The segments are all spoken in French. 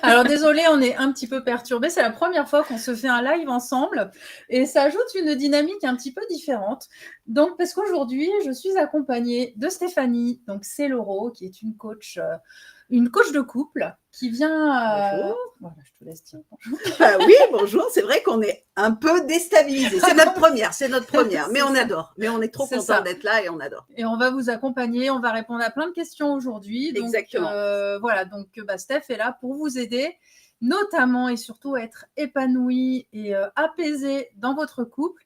Alors désolé, on est un petit peu perturbés. C'est la première fois qu'on se fait un live ensemble et ça ajoute une dynamique un petit peu différente. Donc, parce qu'aujourd'hui, je suis accompagnée de Stéphanie, donc c'est Lauro, qui est une coach de couple qui vient. Bonjour. Voilà, je te laisse dire bonjour. Oui, bonjour. C'est vrai qu'on est un peu déstabilisés. C'est notre première, mais on adore. Mais on est trop content d'être là et on adore. Et on va vous accompagner, on va répondre à plein de questions aujourd'hui. Donc, exactement. Voilà, donc Steph est là pour vous aider, notamment et surtout à être épanoui et apaisé dans votre couple.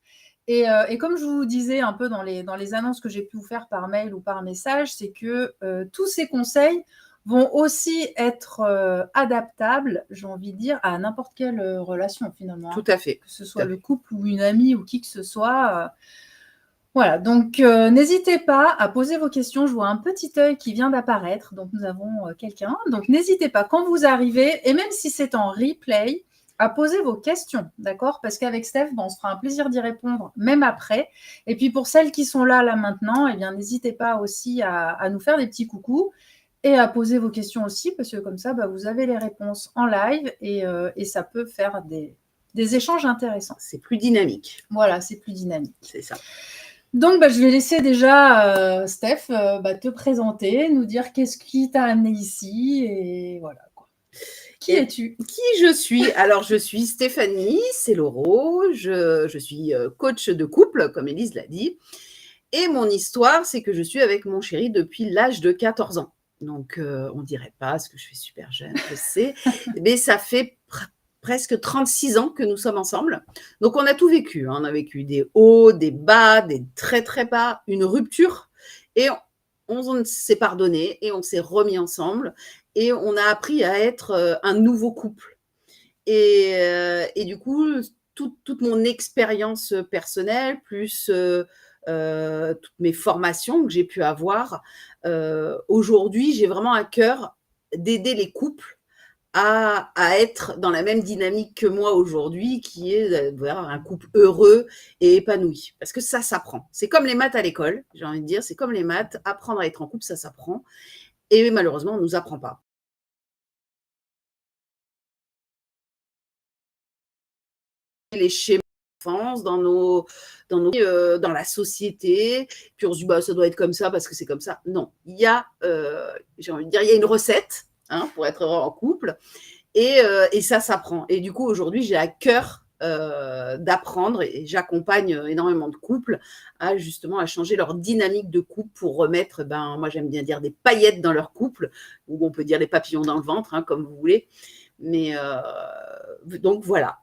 Et comme je vous disais un peu dans les annonces que j'ai pu vous faire par mail ou par message, c'est que tous ces conseils vont aussi être adaptables, j'ai envie de dire, à n'importe quelle relation finalement. Tout à fait. Que ce soit le couple ou une amie ou qui que ce soit. Voilà, donc n'hésitez pas à poser vos questions. Je vois un petit œil qui vient d'apparaître, donc nous avons quelqu'un. Donc n'hésitez pas quand vous arrivez, et même si c'est en replay, à poser vos questions, d'accord? Parce qu'avec Steph, on se fera un plaisir d'y répondre, même après. Et puis pour celles qui sont là maintenant, eh bien n'hésitez pas aussi à nous faire des petits coucous et à poser vos questions aussi, parce que comme ça, vous avez les réponses en live et ça peut faire des échanges intéressants. C'est plus dynamique. Voilà, c'est plus dynamique. C'est ça. Donc, je vais laisser déjà Steph te présenter, nous dire qu'est-ce qui t'a amené ici et voilà. Quoi. Qui es-tu? Qui je suis? Alors, je suis Stéphanie Selloro, je suis coach de couple, comme Élise l'a dit. Et mon histoire, c'est que je suis avec mon chéri depuis l'âge de 14 ans. Donc, on ne dirait pas, parce que je suis super jeune, je sais, mais ça fait presque 36 ans que nous sommes ensemble. Donc, on a tout vécu. On a vécu des hauts, des bas, des très, très bas, une rupture. Et on s'est pardonné et on s'est remis ensemble. Et on a appris à être un nouveau couple. Et du coup, toute mon expérience personnelle, plus toutes mes formations que j'ai pu avoir, aujourd'hui, j'ai vraiment à cœur d'aider les couples à être dans la même dynamique que moi aujourd'hui, qui est d'avoir un couple heureux et épanoui. Parce que ça s'apprend. C'est comme les maths à l'école, j'ai envie de dire, c'est comme les maths. Apprendre à être en couple, ça s'apprend. Et malheureusement, on ne nous apprend pas. Les schémas d'enfance dans la société, puis on se dit ça doit être comme ça parce que c'est comme ça. Non, il y a, j'ai envie de dire, il y a une recette pour être heureux en couple et ça s'apprend. Et du coup, aujourd'hui, j'ai à cœur d'apprendre et j'accompagne énormément de couples à justement à changer leur dynamique de couple pour remettre, moi j'aime bien dire des paillettes dans leur couple, ou on peut dire des papillons dans le ventre, comme vous voulez. Mais donc voilà.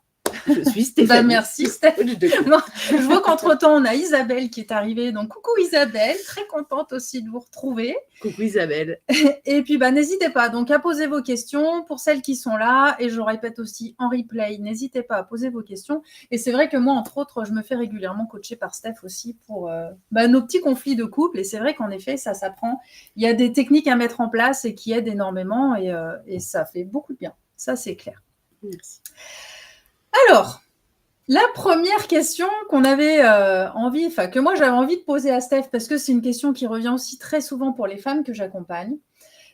Je suis Stéphanie. Merci Stéphanie. Je vois qu'entre-temps, on a Isabelle qui est arrivée. Donc, coucou Isabelle, très contente aussi de vous retrouver. Coucou Isabelle. Et puis, n'hésitez pas donc à poser vos questions pour celles qui sont là. Et je répète aussi en replay, n'hésitez pas à poser vos questions. Et c'est vrai que moi, entre autres, je me fais régulièrement coacher par Steph aussi pour nos petits conflits de couple. Et c'est vrai qu'en effet, ça s'apprend. Il y a des techniques à mettre en place et qui aident énormément. Et ça fait beaucoup de bien. Ça, c'est clair. Merci. Alors, la première question qu'on avait que moi j'avais envie de poser à Steph, parce que c'est une question qui revient aussi très souvent pour les femmes que j'accompagne,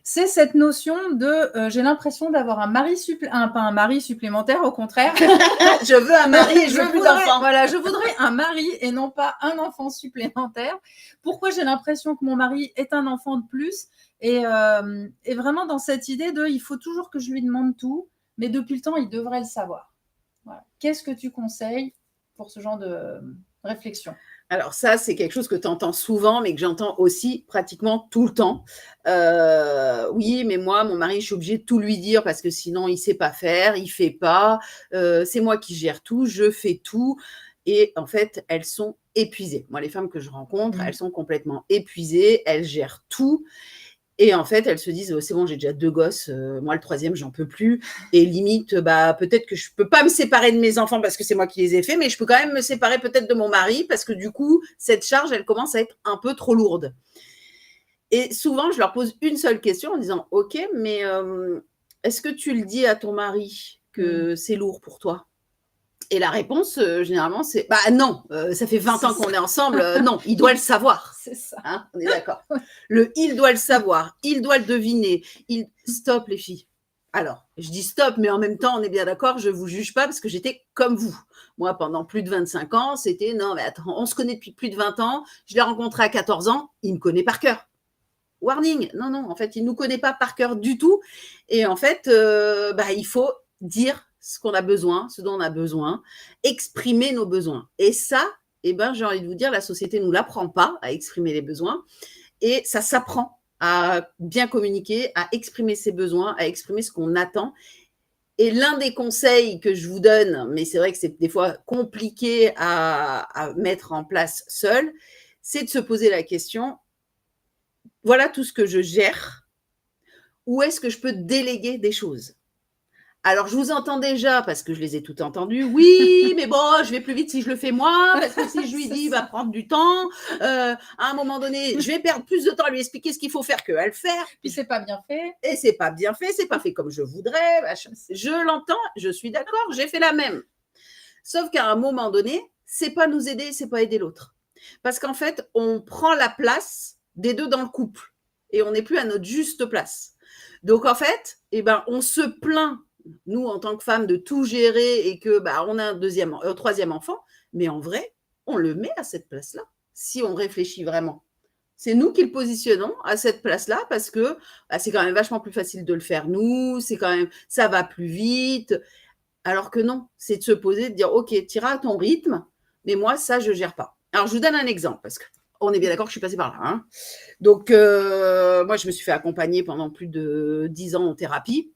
c'est cette notion de j'ai l'impression d'avoir un mari pas un mari supplémentaire, au contraire. Je veux un mari et je veux plus d'enfants. Voilà, je voudrais un mari et non pas un enfant supplémentaire. Pourquoi j'ai l'impression que mon mari est un enfant de plus et vraiment dans cette idée de il faut toujours que je lui demande tout, mais depuis le temps, il devrait le savoir. Voilà. Qu'est-ce que tu conseilles pour ce genre de réflexion? Alors ça, c'est quelque chose que tu entends souvent, mais que j'entends aussi pratiquement tout le temps. Oui, mais moi, mon mari, je suis obligée de tout lui dire parce que sinon, il ne sait pas faire, il ne fait pas. C'est moi qui gère tout, je fais tout. Et en fait, elles sont épuisées. Moi, les femmes que je rencontre, elles sont complètement épuisées, elles gèrent tout. Et en fait, elles se disent c'est bon, j'ai déjà 2 gosses, moi le 3e, j'en peux plus. Et limite, peut-être que je peux pas me séparer de mes enfants parce que c'est moi qui les ai faits, mais je peux quand même me séparer peut-être de mon mari parce que du coup, cette charge, elle commence à être un peu trop lourde. Et souvent, je leur pose une seule question en disant ok, mais est-ce que tu le dis à ton mari que c'est lourd pour toi? Et la réponse, généralement, c'est non, ça fait 20 ans qu'on est ensemble, non, il doit le savoir. C'est ça. On est d'accord. Il doit le savoir, il doit le deviner. Stop, les filles. Alors, je dis stop, mais en même temps, on est bien d'accord, je ne vous juge pas parce que j'étais comme vous. Moi, pendant plus de 25 ans, c'était non, mais attends, on se connaît depuis plus de 20 ans, je l'ai rencontré à 14 ans, il me connaît par cœur. Warning, non, en fait, il ne nous connaît pas par cœur du tout. Et en fait, il faut dire ce qu'on a besoin, ce dont on a besoin, exprimer nos besoins. Et ça, j'ai envie de vous dire, la société ne nous l'apprend pas à exprimer les besoins. Et ça s'apprend à bien communiquer, à exprimer ses besoins, à exprimer ce qu'on attend. Et l'un des conseils que je vous donne, mais c'est vrai que c'est des fois compliqué à mettre en place seul, c'est de se poser la question, voilà tout ce que je gère, où est-ce que je peux déléguer des choses? Alors, je vous entends déjà, parce que je les ai toutes entendues. Oui, mais bon, je vais plus vite si je le fais moi, parce que si je lui dis, il va prendre du temps. À un moment donné, je vais perdre plus de temps à lui expliquer ce qu'il faut faire qu'à le faire. Puis c'est pas bien fait. Et c'est pas bien fait, c'est pas fait comme je voudrais. Je l'entends, je suis d'accord, j'ai fait la même. Sauf qu'à un moment donné, c'est pas nous aider, c'est pas aider l'autre. Parce qu'en fait, on prend la place des deux dans le couple et on n'est plus à notre juste place. Donc en fait, on se plaint, nous en tant que femmes, de tout gérer et que on a un troisième enfant, mais en vrai, on le met à cette place-là si on réfléchit vraiment. C'est nous qui le positionnons à cette place-là parce que c'est quand même vachement plus facile de le faire nous, ça va plus vite. Alors que non, c'est de se poser, de dire ok, t'iras à ton rythme, mais moi ça je gère pas. Alors je vous donne un exemple parce qu'on est bien d'accord que je suis passée par là. Hein. Donc moi je me suis fait accompagner pendant plus de 10 ans en thérapie.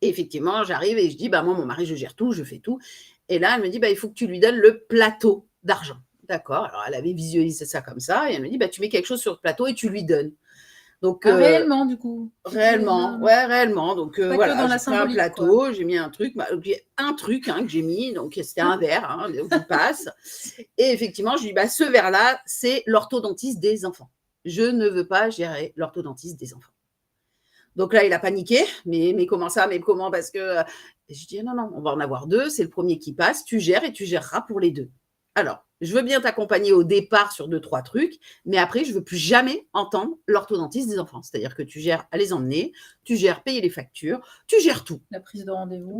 Et effectivement, j'arrive et je dis moi mon mari je gère tout, je fais tout. Et là elle me dit il faut que tu lui donnes le plateau d'argent. D'accord. Alors elle avait visualisé ça comme ça et elle me dit tu mets quelque chose sur le plateau et tu lui donnes. Donc, réellement, du coup. Réellement, ouais, réellement. Donc, voilà, j'ai pris un plateau, quoi. j'ai mis un truc que j'ai mis, donc c'était un verre, je vous passe. Et effectivement, je lui dis, ce verre-là, c'est l'orthodontiste des enfants. Je ne veux pas gérer l'orthodontiste des enfants. Donc là, il a paniqué, mais comment ça, mais comment, parce que je dis, non, on va en avoir 2, c'est le premier qui passe, tu gères et tu géreras pour les 2. Alors, je veux bien t'accompagner au départ sur 2-3 trucs, mais après, je ne veux plus jamais entendre l'orthodontiste des enfants. C'est-à-dire que tu gères à les emmener, tu gères payer les factures, tu gères tout. La prise de rendez-vous.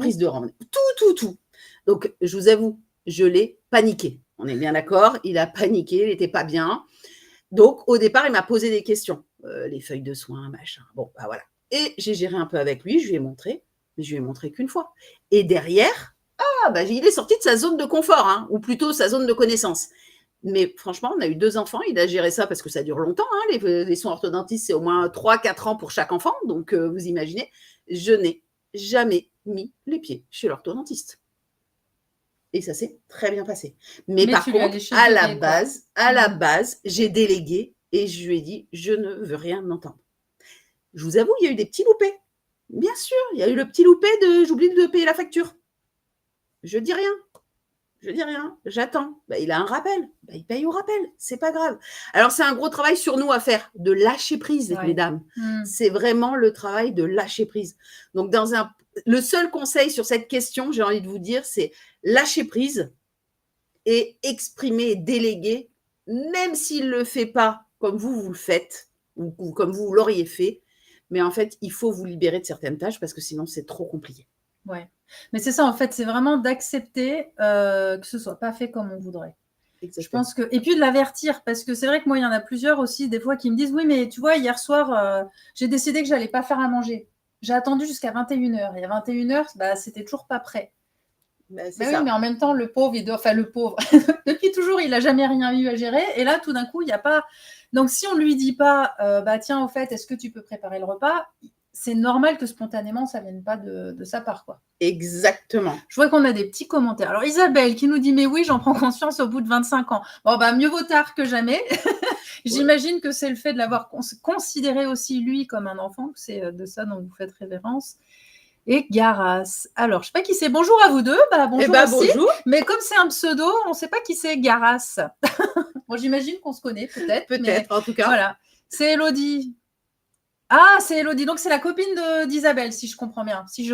Tout. Donc, je vous avoue, je l'ai paniqué. On est bien d'accord, il a paniqué, il n'était pas bien. Donc, au départ, il m'a posé des questions. Les feuilles de soins, machin. Bon, voilà. Et j'ai géré un peu avec lui, je lui ai montré, mais je lui ai montré qu'une fois. Et derrière, il est sorti de sa zone de confort, ou plutôt sa zone de connaissance. Mais franchement, on a eu 2 enfants, il a géré ça parce que ça dure longtemps. Les soins orthodontistes, c'est au moins 3-4 ans pour chaque enfant. Donc, vous imaginez, je n'ai jamais mis les pieds chez l'orthodontiste. Et ça s'est très bien passé. Mais par contre, à la base, j'ai délégué et je lui ai dit, je ne veux rien entendre. Je vous avoue, il y a eu des petits loupés. Bien sûr, il y a eu le petit loupé de j'oublie de payer la facture. Je dis rien, j'attends. Il a un rappel, il paye au rappel, c'est pas grave. Alors, c'est un gros travail sur nous à faire, de lâcher prise, mesdames. C'est vraiment le travail de lâcher prise. Donc, le seul conseil sur cette question, j'ai envie de vous dire, c'est lâcher prise et exprimer, déléguer, même s'il ne le fait pas comme vous le faites, ou comme vous l'auriez fait. Mais en fait, il faut vous libérer de certaines tâches parce que sinon, c'est trop compliqué. Ouais. Mais c'est ça, en fait, c'est vraiment d'accepter que ce soit pas fait comme on voudrait. Exactement. Je pense que... Et puis de l'avertir, parce que c'est vrai que moi, il y en a plusieurs aussi, des fois, qui me disent, oui, mais tu vois, hier soir, j'ai décidé que j'allais pas faire à manger. J'ai attendu jusqu'à 21h. Et à 21h, c'était toujours pas prêt. Oui, mais en même temps, le pauvre, depuis toujours, il n'a jamais rien eu à gérer. Et là, tout d'un coup, il n'y a pas... Donc, si on ne lui dit pas, tiens, au fait, est-ce que tu peux préparer le repas ? C'est normal que spontanément, ça ne vienne pas de sa part, quoi. Exactement. Je vois qu'on a des petits commentaires. Alors, Isabelle qui nous dit, mais oui, j'en prends conscience au bout de 25 ans. Bon, mieux vaut tard que jamais. J'imagine que c'est le fait de l'avoir considéré aussi, lui, comme un enfant, que c'est de ça dont vous faites révérence. Et Garas. Alors, je ne sais pas qui c'est. Bonjour à vous deux. Bonjour aussi. Bonjour. Mais comme c'est un pseudo, on ne sait pas qui c'est Garas. Bon, j'imagine qu'on se connaît, peut-être. Peut-être, en tout cas. Voilà. C'est Elodie. Ah, c'est Elodie. Donc, c'est la copine d'Isabelle, si je comprends bien, si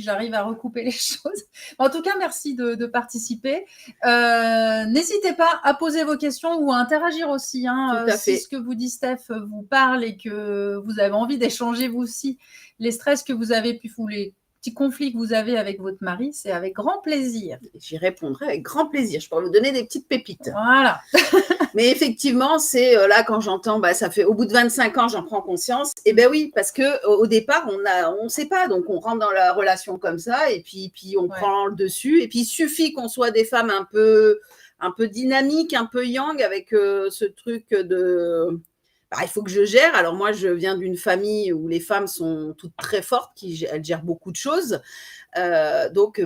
j'arrive à recouper les choses. En tout cas, merci de participer. N'hésitez pas à poser vos questions ou à interagir aussi. Tout à Si fait. ce que vous dit Steph vous parle et que vous avez envie d'échanger vous aussi les stress que vous avez, puis les petits conflits que vous avez avec votre mari, c'est avec grand plaisir. J'y répondrai avec grand plaisir. Je pourrais vous donner des petites pépites. Voilà. Mais effectivement, c'est là quand j'entends, ça fait au bout de 25 ans, j'en prends conscience. Et ben oui, parce que au départ, on sait pas, donc on rentre dans la relation comme ça, et puis on prend le dessus. Et puis il suffit qu'on soit des femmes un peu dynamiques, un peu yang, avec ce truc de il faut que je gère. Alors moi, je viens d'une famille où les femmes sont toutes très fortes, elles gèrent beaucoup de choses. Donc,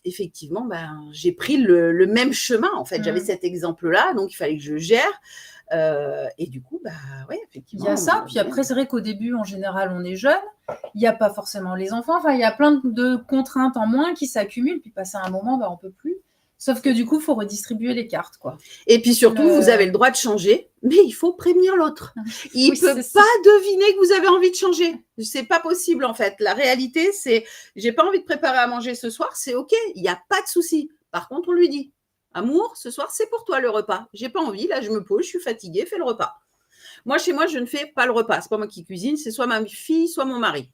effectivement, j'ai pris le même chemin. En fait, j'avais cet exemple-là, donc il fallait que je gère. Et du coup, ouais, effectivement. Il y a ça. Puis après, c'est vrai qu'au début, en général, on est jeune. Il n'y a pas forcément les enfants. Enfin, il y a plein de contraintes en moins qui s'accumulent. Puis passer un moment, on ne peut plus. Sauf que du coup, il faut redistribuer les cartes, quoi. Et puis surtout, vous avez le droit de changer, mais il faut prévenir l'autre. Il ne peut pas deviner que vous avez envie de changer. C'est pas possible, en fait. La réalité, c'est, j'ai pas envie de préparer à manger ce soir, c'est OK, il n'y a pas de souci. Par contre, on lui dit, amour, ce soir, c'est pour toi le repas. J'ai pas envie, là, je me pose, je suis fatiguée, fais le repas. Moi, chez moi, je ne fais pas le repas. C'est pas moi qui cuisine, c'est soit ma fille, soit mon mari.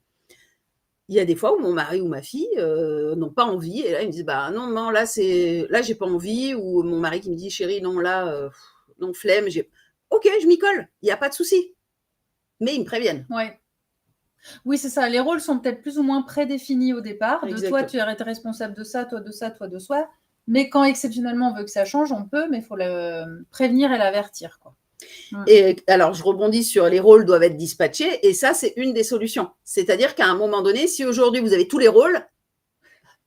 Il y a des fois où mon mari ou ma fille n'ont pas envie, et là ils me disent non, non, là j'ai pas envie, ou mon mari qui me dit chérie, non, là non, flemme, ok, je m'y colle, il n'y a pas de souci, mais ils me préviennent. Ouais. Oui, c'est ça, les rôles sont peut-être plus ou moins prédéfinis au départ. Exactement. Toi tu es responsable de ça, toi de ça, toi de ça, mais quand exceptionnellement on veut que ça change, on peut, mais il faut le prévenir et l'avertir, quoi. Et alors, je rebondis sur les rôles doivent être dispatchés, et ça, c'est une des solutions. C'est-à-dire qu'à un moment donné, si aujourd'hui vous avez tous les rôles,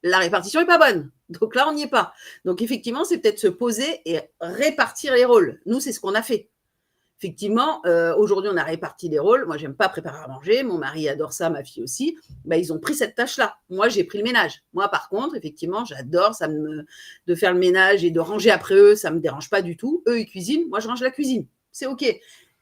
la répartition n'est pas bonne. Donc là, on n'y est pas. Donc effectivement, c'est peut-être se poser et répartir les rôles. Nous, c'est ce qu'on a fait. Effectivement, aujourd'hui, on a réparti les rôles. Moi, j'aime pas préparer à manger. Mon mari adore ça, ma fille aussi. Ils ont pris cette tâche-là. Moi, j'ai pris le ménage. Moi, par contre, effectivement, j'adore de faire le ménage et de ranger après eux. Ça me dérange pas du tout. Eux, ils cuisinent. Moi, je range la cuisine. C'est OK.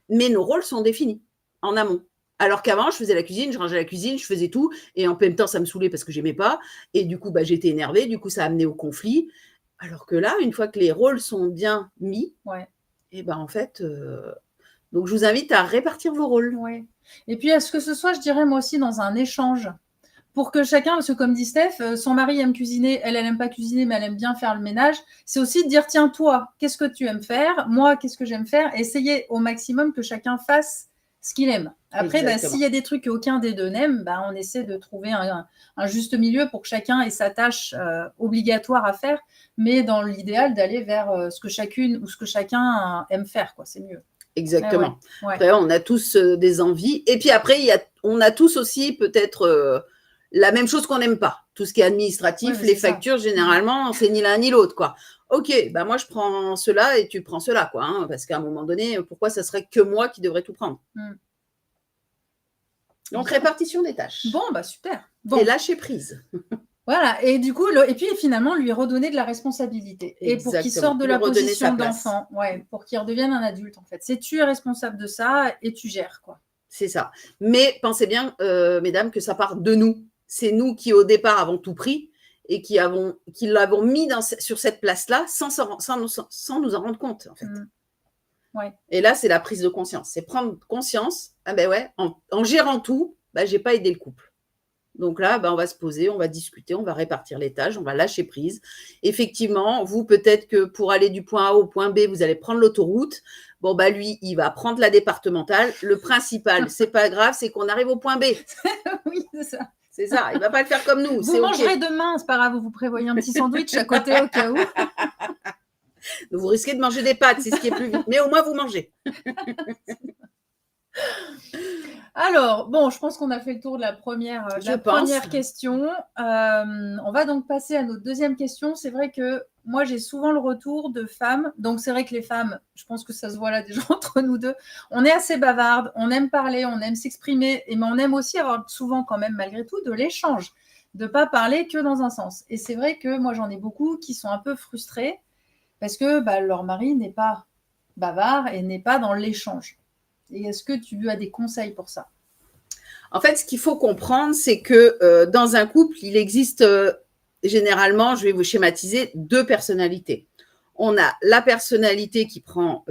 Mais nos rôles sont définis en amont. Alors qu'avant, je faisais la cuisine, je rangeais la cuisine, je faisais tout. Et en même temps, ça me saoulait parce que j'aimais pas. Et du coup, j'étais énervée. Du coup, ça a amené au conflit. Alors que là, une fois que les rôles sont bien mis, et en fait... Donc, je vous invite à répartir vos rôles. Ouais. Et puis, à ce que ce soit, je dirais moi aussi, dans un échange. Pour que chacun, parce que comme dit Steph, son mari aime cuisiner, elle n'aime pas cuisiner, mais elle aime bien faire le ménage. C'est aussi de dire, tiens, toi, qu'est-ce que tu aimes faire? Moi, qu'est-ce que j'aime faire? Essayez au maximum que chacun fasse ce qu'il aime. Après, s'il y a des trucs qu'aucun des deux n'aime, on essaie de trouver un juste milieu pour que chacun ait sa tâche obligatoire à faire, mais dans l'idéal, d'aller vers ce que chacune ou ce que chacun aime faire, quoi. C'est mieux. Exactement. Après, on a tous des envies. Et puis après, on a tous aussi peut-être la même chose qu'on n'aime pas. Tout ce qui est administratif, les factures, généralement, c'est ni l'un ni l'autre, quoi. Ok, moi, je prends cela et tu prends cela, quoi. Parce qu'à un moment donné, pourquoi ça serait que moi qui devrais tout prendre? Donc, répartition des tâches. Bon, super. Et lâcher prise. Voilà, et du coup, et puis finalement, lui redonner de la responsabilité. Et pour qu'il sorte de la position d'enfant, pour qu'il redevienne un adulte, en fait. C'est tu es responsable de ça et tu gères, quoi. C'est ça. Mais pensez bien, mesdames, que ça part de nous. C'est nous qui, au départ, avons tout pris et qui l'avons mis sur cette place-là sans nous en rendre compte, en fait. Et là, c'est la prise de conscience. C'est prendre conscience, en gérant tout, j'ai pas aidé le couple. Donc là, on va se poser, on va discuter, on va répartir les tâches, on va lâcher prise. Effectivement, vous, peut-être que pour aller du point A au point B, vous allez prendre l'autoroute. Lui, il va prendre la départementale. Le principal, c'est pas grave, c'est qu'on arrive au point B. Oui, c'est ça. C'est ça, il va pas le faire comme nous. Vous mangerez demain, c'est pas grave, vous prévoyez un petit sandwich à côté au cas où. Vous risquez de manger des pâtes, c'est ce qui est plus vite. Mais au moins, vous mangez. Alors, je pense qu'on a fait le tour de la première question. On va donc passer à notre deuxième question. C'est vrai que moi, j'ai souvent le retour de femmes. Donc, c'est vrai que les femmes, je pense que ça se voit là déjà entre nous deux, on est assez bavardes, on aime parler, on aime s'exprimer, mais on aime aussi avoir souvent quand même, malgré tout, de l'échange, de ne pas parler que dans un sens. Et c'est vrai que moi, j'en ai beaucoup qui sont un peu frustrés parce que leur mari n'est pas bavard et n'est pas dans l'échange. Et est-ce que tu as des conseils pour ça? En fait, ce qu'il faut comprendre, c'est que dans un couple, il existe généralement, je vais vous schématiser, 2 personnalités. On a la personnalité qui prend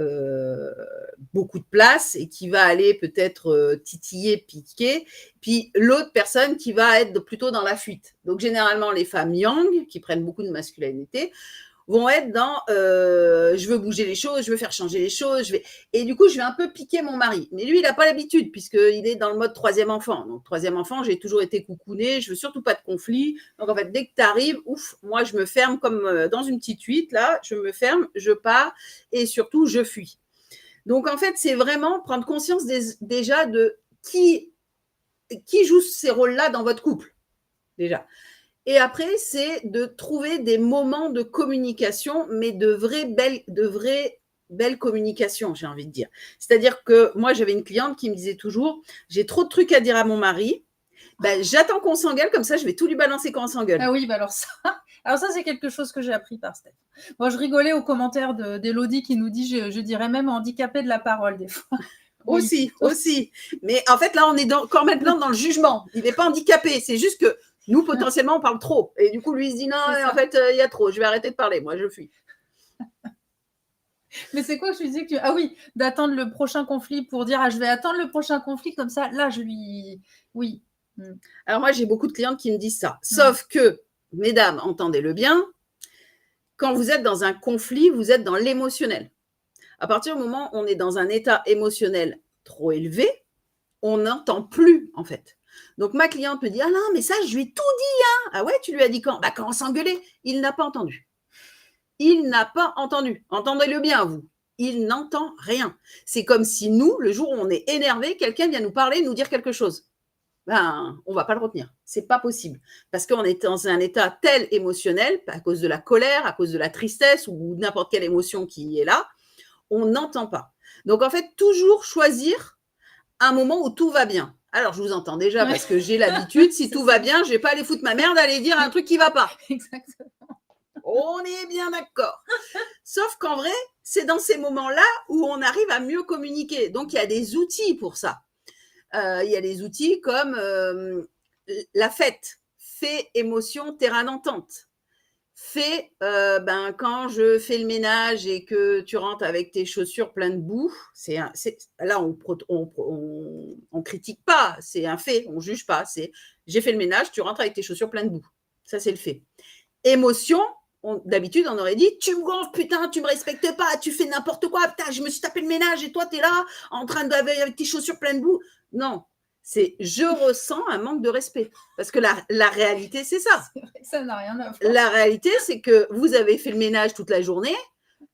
beaucoup de place et qui va aller peut-être titiller, piquer, puis l'autre personne qui va être plutôt dans la fuite. Donc généralement, les femmes yang, qui prennent beaucoup de masculinité, vont être dans je veux bouger les choses, je veux faire changer les choses, et du coup, je vais un peu piquer mon mari. Mais lui, il n'a pas l'habitude, puisqu'il est dans le mode 3e enfant. Donc, 3e enfant, j'ai toujours été coucounée, je veux surtout pas de conflit. Donc, en fait, dès que tu arrives, ouf, moi, je me ferme comme dans une petite huître, là, je me ferme, je pars, et surtout, je fuis. Donc, en fait, c'est vraiment prendre conscience déjà de qui joue ces rôles-là dans votre couple, déjà. Et après, c'est de trouver des moments de communication, mais de vraies belles communications, j'ai envie de dire. C'est-à-dire que moi, j'avais une cliente qui me disait toujours, j'ai trop de trucs à dire à mon mari, ben, j'attends qu'on s'engueule, comme ça, je vais tout lui balancer quand on s'engueule. Ah oui, bah alors ça, c'est quelque chose que j'ai appris par Steph. Moi, je rigolais aux commentaires d'Élodie qui nous dit, je dirais même handicapée de la parole des fois. Oui. Aussi. Mais en fait, là, on est encore maintenant dans le jugement. Il n'est pas handicapé, c'est juste que nous, potentiellement, on parle trop. Et du coup, lui, il se dit, non, en fait, il y a trop, je vais arrêter de parler, moi, je fuis. Mais c'est quoi que je lui disais Ah oui, d'attendre le prochain conflit pour dire, je vais attendre le prochain conflit, comme ça, là, je lui... Oui. Alors moi, j'ai beaucoup de clientes qui me disent ça. Sauf que, mesdames, entendez-le bien, quand vous êtes dans un conflit, vous êtes dans l'émotionnel. À partir du moment où on est dans un état émotionnel trop élevé, on n'entend plus, en fait. Donc, ma cliente me dit, ah non, mais ça, je lui ai tout dit, hein. Ah ouais, tu lui as dit quand? Bah, quand on s'engueulait. Il n'a pas entendu. Il n'a pas entendu. Entendez-le bien, vous. Il n'entend rien. C'est comme si nous, le jour où on est énervé, quelqu'un vient nous parler, nous dire quelque chose. Ben, on ne va pas le retenir. C'est pas possible. Parce qu'on est dans un état tel émotionnel, à cause de la colère, à cause de la tristesse ou n'importe quelle émotion qui est là, on n'entend pas. Donc, en fait, toujours choisir un moment où tout va bien. Alors, je vous entends déjà parce que j'ai l'habitude, si tout va bien, je ne vais pas aller foutre ma mère d'aller dire un truc qui ne va pas. Exactement. On est bien d'accord. Sauf qu'en vrai, c'est dans ces moments-là où on arrive à mieux communiquer. Donc, il y a des outils pour ça. Il y a des outils comme la fête, fait, émotion, terrain d'entente. Fait, quand je fais le ménage et que tu rentres avec tes chaussures pleines de boue, là, on critique pas, c'est un fait, on juge pas. C'est j'ai fait le ménage, tu rentres avec tes chaussures pleines de boue. Ça, c'est le fait. Émotion, d'habitude, on aurait dit tu me gonfles, putain, tu me respectes pas, tu fais n'importe quoi, putain, je me suis tapé le ménage et toi, tu es là en train avec tes chaussures pleines de boue. Non, c'est je ressens un manque de respect. Parce que la réalité, c'est ça. C'est vrai que ça n'a rien à voir. La réalité, c'est que vous avez fait le ménage toute la journée,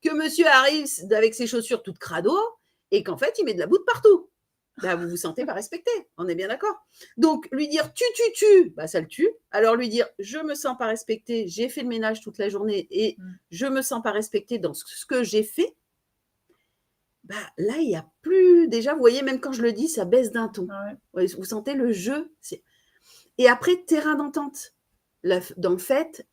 que monsieur arrive avec ses chaussures toutes crado et qu'en fait, il met de la boue de partout. Bah, vous vous sentez pas respecté, on est bien d'accord. Donc, lui dire tu, bah, ça le tue. Alors, lui dire je me sens pas respecté, j'ai fait le ménage toute la journée et je me sens pas respecté dans ce que j'ai fait, bah, là, il n'y a plus. Déjà, vous voyez, même quand je le dis, ça baisse d'un ton. Ouais. Vous sentez le jeu. Et après, terrain d'entente. Dans le fait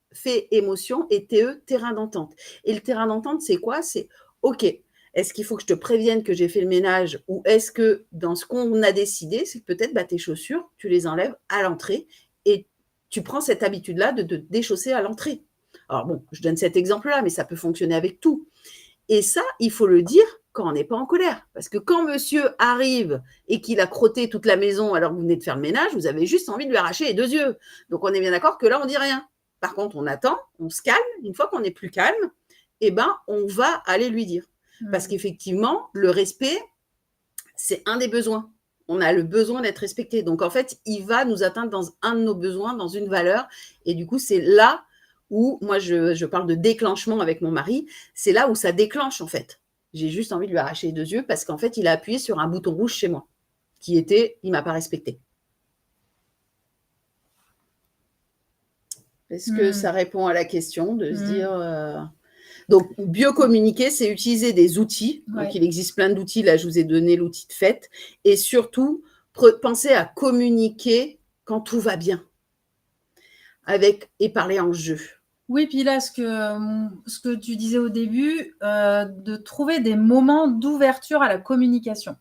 émotion et TE, terrain d'entente. Et le terrain d'entente, c'est quoi? C'est OK. Est-ce qu'il faut que je te prévienne que j'ai fait le ménage ou est-ce que dans ce qu'on a décidé, c'est que peut-être tes chaussures, tu les enlèves à l'entrée et tu prends cette habitude-là de te déchausser à l'entrée. Alors bon, je donne cet exemple-là, mais ça peut fonctionner avec tout. Et ça, il faut le dire quand on n'est pas en colère. Parce que quand monsieur arrive et qu'il a crotté toute la maison alors que vous venez de faire le ménage, vous avez juste envie de lui arracher les 2 yeux. Donc, on est bien d'accord que là, on ne dit rien. Par contre, on attend, on se calme. Une fois qu'on est plus calme, on va aller lui dire. Parce qu'effectivement, le respect, c'est un des besoins. On a le besoin d'être respecté. Donc, en fait, il va nous atteindre dans un de nos besoins, dans une valeur. Et du coup, c'est là où, moi, je parle de déclenchement avec mon mari, c'est là où ça déclenche, en fait. J'ai juste envie de lui arracher les 2 yeux parce qu'en fait, il a appuyé sur un bouton rouge chez moi, qui était, il ne m'a pas respecté. Est-ce que ça répond à la question de se dire... Donc, mieux communiquer, c'est utiliser des outils. Ouais. Donc, il existe plein d'outils. Là, je vous ai donné l'outil de fête. Et surtout, pensez à communiquer quand tout va bien. Et parler en jeu. Oui, puis là, ce que tu disais au début, de trouver des moments d'ouverture à la communication.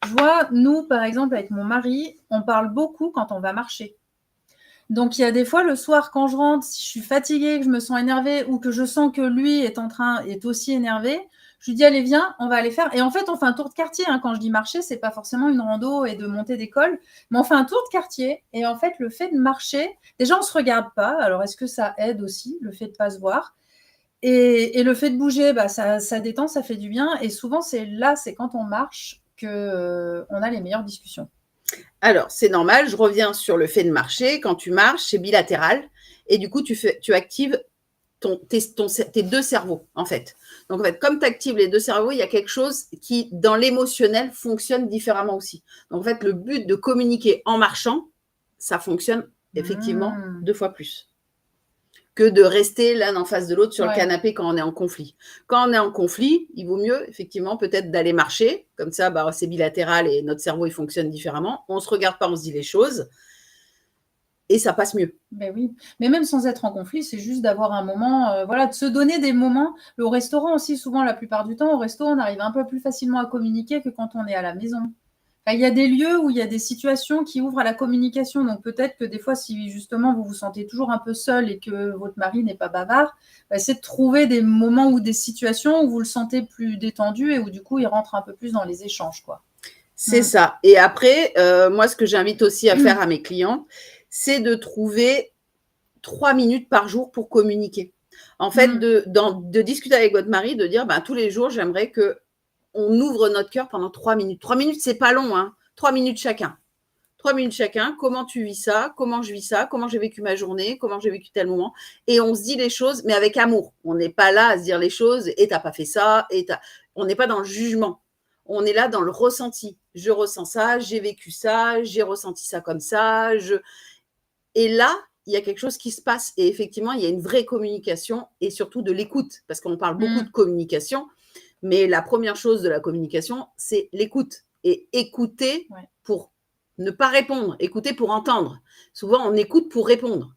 Je vois, nous, par exemple, avec mon mari, on parle beaucoup quand on va marcher. Donc, il y a des fois, le soir, quand je rentre, si je suis fatiguée, que je me sens énervée ou que je sens que lui est aussi énervé, je lui dis, allez, viens, on va aller faire. Et en fait, on fait un tour de quartier. Hein. Quand je dis marcher, c'est pas forcément une rando et de monter des cols, mais on fait un tour de quartier. Et en fait, le fait de marcher, déjà, on se regarde pas. Alors, est-ce que ça aide aussi, le fait de pas se voir? Et le fait de bouger, bah, ça détend, ça fait du bien. Et souvent, c'est quand on marche que on a les meilleures discussions. Alors, c'est normal, je reviens sur le fait de marcher. Quand tu marches, c'est bilatéral. Et du coup, tu actives tes deux cerveaux, en fait. Donc, en fait, comme tu actives les deux cerveaux, il y a quelque chose qui, dans l'émotionnel, fonctionne différemment aussi. Donc, en fait, le but de communiquer en marchant, ça fonctionne effectivement 2 fois plus que de rester l'un en face de l'autre sur le canapé quand on est en conflit. Quand on est en conflit, il vaut mieux effectivement peut-être d'aller marcher, comme ça bah, c'est bilatéral et notre cerveau il fonctionne différemment. On ne se regarde pas, on se dit les choses et ça passe mieux. Ben oui, mais même sans être en conflit, c'est juste d'avoir un moment, voilà, de se donner des moments. Au restaurant aussi, souvent, la plupart du temps, au resto, on arrive un peu plus facilement à communiquer que quand on est à la maison. Enfin, il y a des lieux où il y a des situations qui ouvrent à la communication. Donc peut-être que des fois, si justement vous vous sentez toujours un peu seul et que votre mari n'est pas bavard, bah, c'est de trouver des moments ou des situations où vous le sentez plus détendu et où du coup, il rentre un peu plus dans les échanges, quoi. C'est ça. Et après, moi, ce que j'invite aussi à faire à mes clients, c'est de trouver 3 minutes par jour pour communiquer. En fait, de discuter avec votre mari, de dire, ben, tous les jours, j'aimerais qu'on ouvre notre cœur pendant 3 minutes. 3 minutes, c'est pas long, hein. 3 minutes chacun. 3 minutes chacun. Comment tu vis ça? Comment je vis ça? Comment j'ai vécu ma journée? Comment j'ai vécu tel moment? Et on se dit les choses, mais avec amour. On n'est pas là à se dire les choses et t'as pas fait ça. On n'est pas dans le jugement. On est là dans le ressenti. Je ressens ça, j'ai vécu ça, j'ai ressenti ça comme ça. Et là, il y a quelque chose qui se passe. Et effectivement, il y a une vraie communication et surtout de l'écoute. Parce qu'on parle beaucoup de communication, mais la première chose de la communication, c'est l'écoute. Et écouter pour ne pas répondre, écouter pour entendre. Souvent, on écoute pour répondre.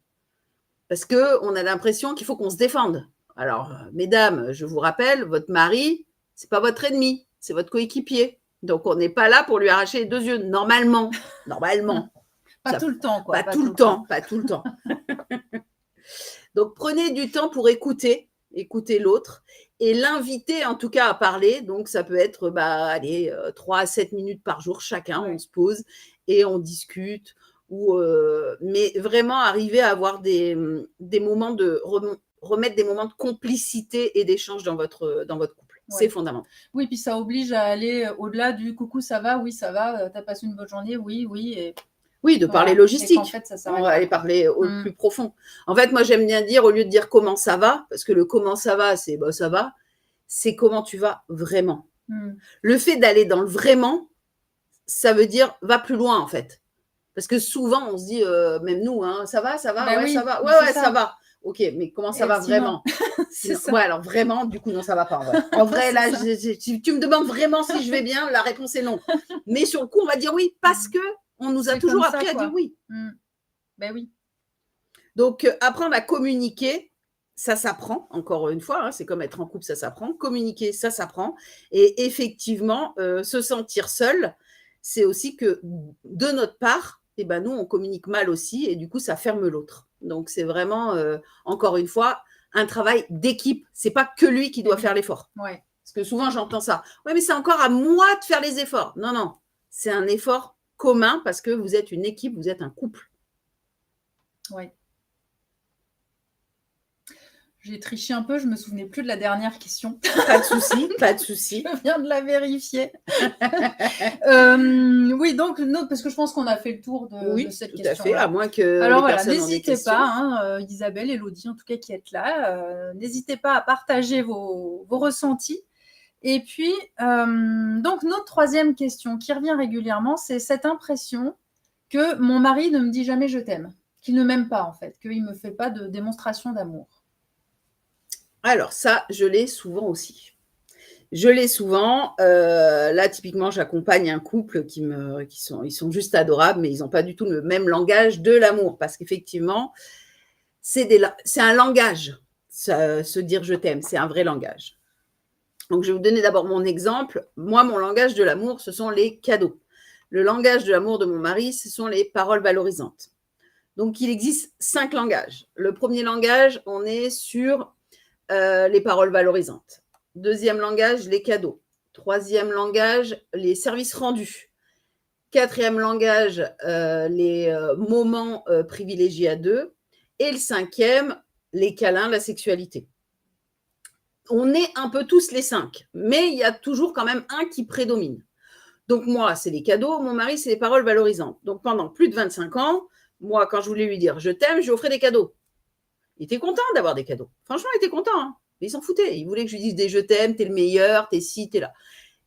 Parce qu'on a l'impression qu'il faut qu'on se défende. Alors, mesdames, je vous rappelle, votre mari, ce n'est pas votre ennemi, c'est votre coéquipier. Donc, on n'est pas là pour lui arracher les 2 yeux. Normalement. Pas tout le temps, quoi. Pas tout le temps. Donc, prenez du temps pour écouter l'autre et l'inviter en tout cas à parler. Donc, ça peut être 3 à 7 minutes par jour chacun, on se pose et on discute. Mais vraiment arriver à avoir des moments remettre des moments de complicité et d'échange dans votre couple. C'est fondamental. Oui, puis ça oblige à aller au-delà du coucou, ça va, oui, ça va, t'as passé une bonne journée, oui, oui. Et... Oui, de parler logistique. En fait, on va aller parler au plus profond. En fait, moi, j'aime bien dire, au lieu de dire comment ça va, parce que le comment ça va, c'est ça va, c'est comment tu vas vraiment. Le fait d'aller dans le vraiment, ça veut dire va plus loin, en fait. Parce que souvent, on se dit, même nous, hein, ça va, ça va, ça va. Ouais, ça va. Ok, mais comment ça va vraiment? C'est ça. Ouais, alors vraiment, du coup, non, ça va pas en vrai. En vrai, là, si tu me demandes vraiment si je vais bien, la réponse est non. Mais sur le coup, on va dire oui, parce que on nous a toujours appris à dire oui. Ben oui. Donc, apprendre à communiquer, ça s'apprend, encore une fois, hein, c'est comme être en couple, ça s'apprend. Communiquer, ça s'apprend. Et effectivement, se sentir seul, c'est aussi que de notre part, eh ben, nous, on communique mal aussi et du coup, ça ferme l'autre. Donc, c'est vraiment, encore une fois, un travail d'équipe. Ce n'est pas que lui qui doit faire l'effort. Ouais. Parce que souvent, j'entends ça. Oui, mais c'est encore à moi de faire les efforts. Non, non. C'est un effort commun parce que vous êtes une équipe, vous êtes un couple. Oui. J'ai triché un peu, je ne me souvenais plus de la dernière question. Pas de souci, pas de souci. Je viens de la vérifier. Oui, donc, parce que je pense qu'on a fait le tour de cette question. Oui, tout à fait, à moins que alors voilà, n'hésitez pas, Isabelle, Élodie, en tout cas qui êtes là, n'hésitez pas à partager vos ressentis. Et puis, donc, notre troisième question qui revient régulièrement, c'est cette impression que mon mari ne me dit jamais « je t'aime », qu'il ne m'aime pas en fait, qu'il ne me fait pas de démonstration d'amour. Alors ça, je l'ai souvent aussi. Je l'ai souvent. Là, typiquement, j'accompagne un couple ils sont juste adorables, mais ils n'ont pas du tout le même langage de l'amour. Parce qu'effectivement, c'est un langage. se dire je t'aime, c'est un vrai langage. Donc, je vais vous donner d'abord mon exemple. Moi, mon langage de l'amour, ce sont les cadeaux. Le langage de l'amour de mon mari, ce sont les paroles valorisantes. Donc, il existe 5 langages. Le premier langage, on est sur les paroles valorisantes. Deuxième langage, les cadeaux. Troisième langage, les services rendus. Quatrième langage, les moments privilégiés à deux. Et le cinquième, les câlins, la sexualité. On est un peu tous les 5, mais il y a toujours quand même un qui prédomine. Donc moi, c'est les cadeaux, mon mari, c'est les paroles valorisantes. Donc pendant plus de 25 ans, moi, quand je voulais lui dire « je t'aime », je lui offrais des cadeaux. Il était content d'avoir des cadeaux. Franchement, il était content. Hein. Mais il s'en foutait. Il voulait que je lui dise des « je t'aime », « t'es le meilleur »,« t'es ci », « t'es là ».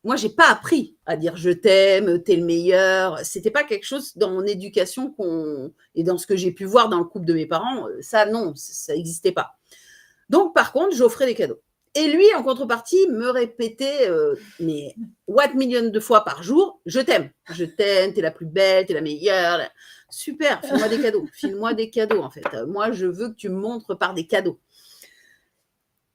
Moi, j'ai pas appris à dire « je t'aime »,« t'es le meilleur ». C'était pas quelque chose dans mon éducation et dans ce que j'ai pu voir dans le couple de mes parents. Ça, non, ça n'existait pas. Donc, par contre, j'offrais des cadeaux. Et lui, en contrepartie, me répétait mais what millions de fois par jour, je t'aime, t'es la plus belle, t'es la meilleure. Super, file-moi des cadeaux. File-moi des cadeaux, en fait. Moi, je veux que tu me montres par des cadeaux.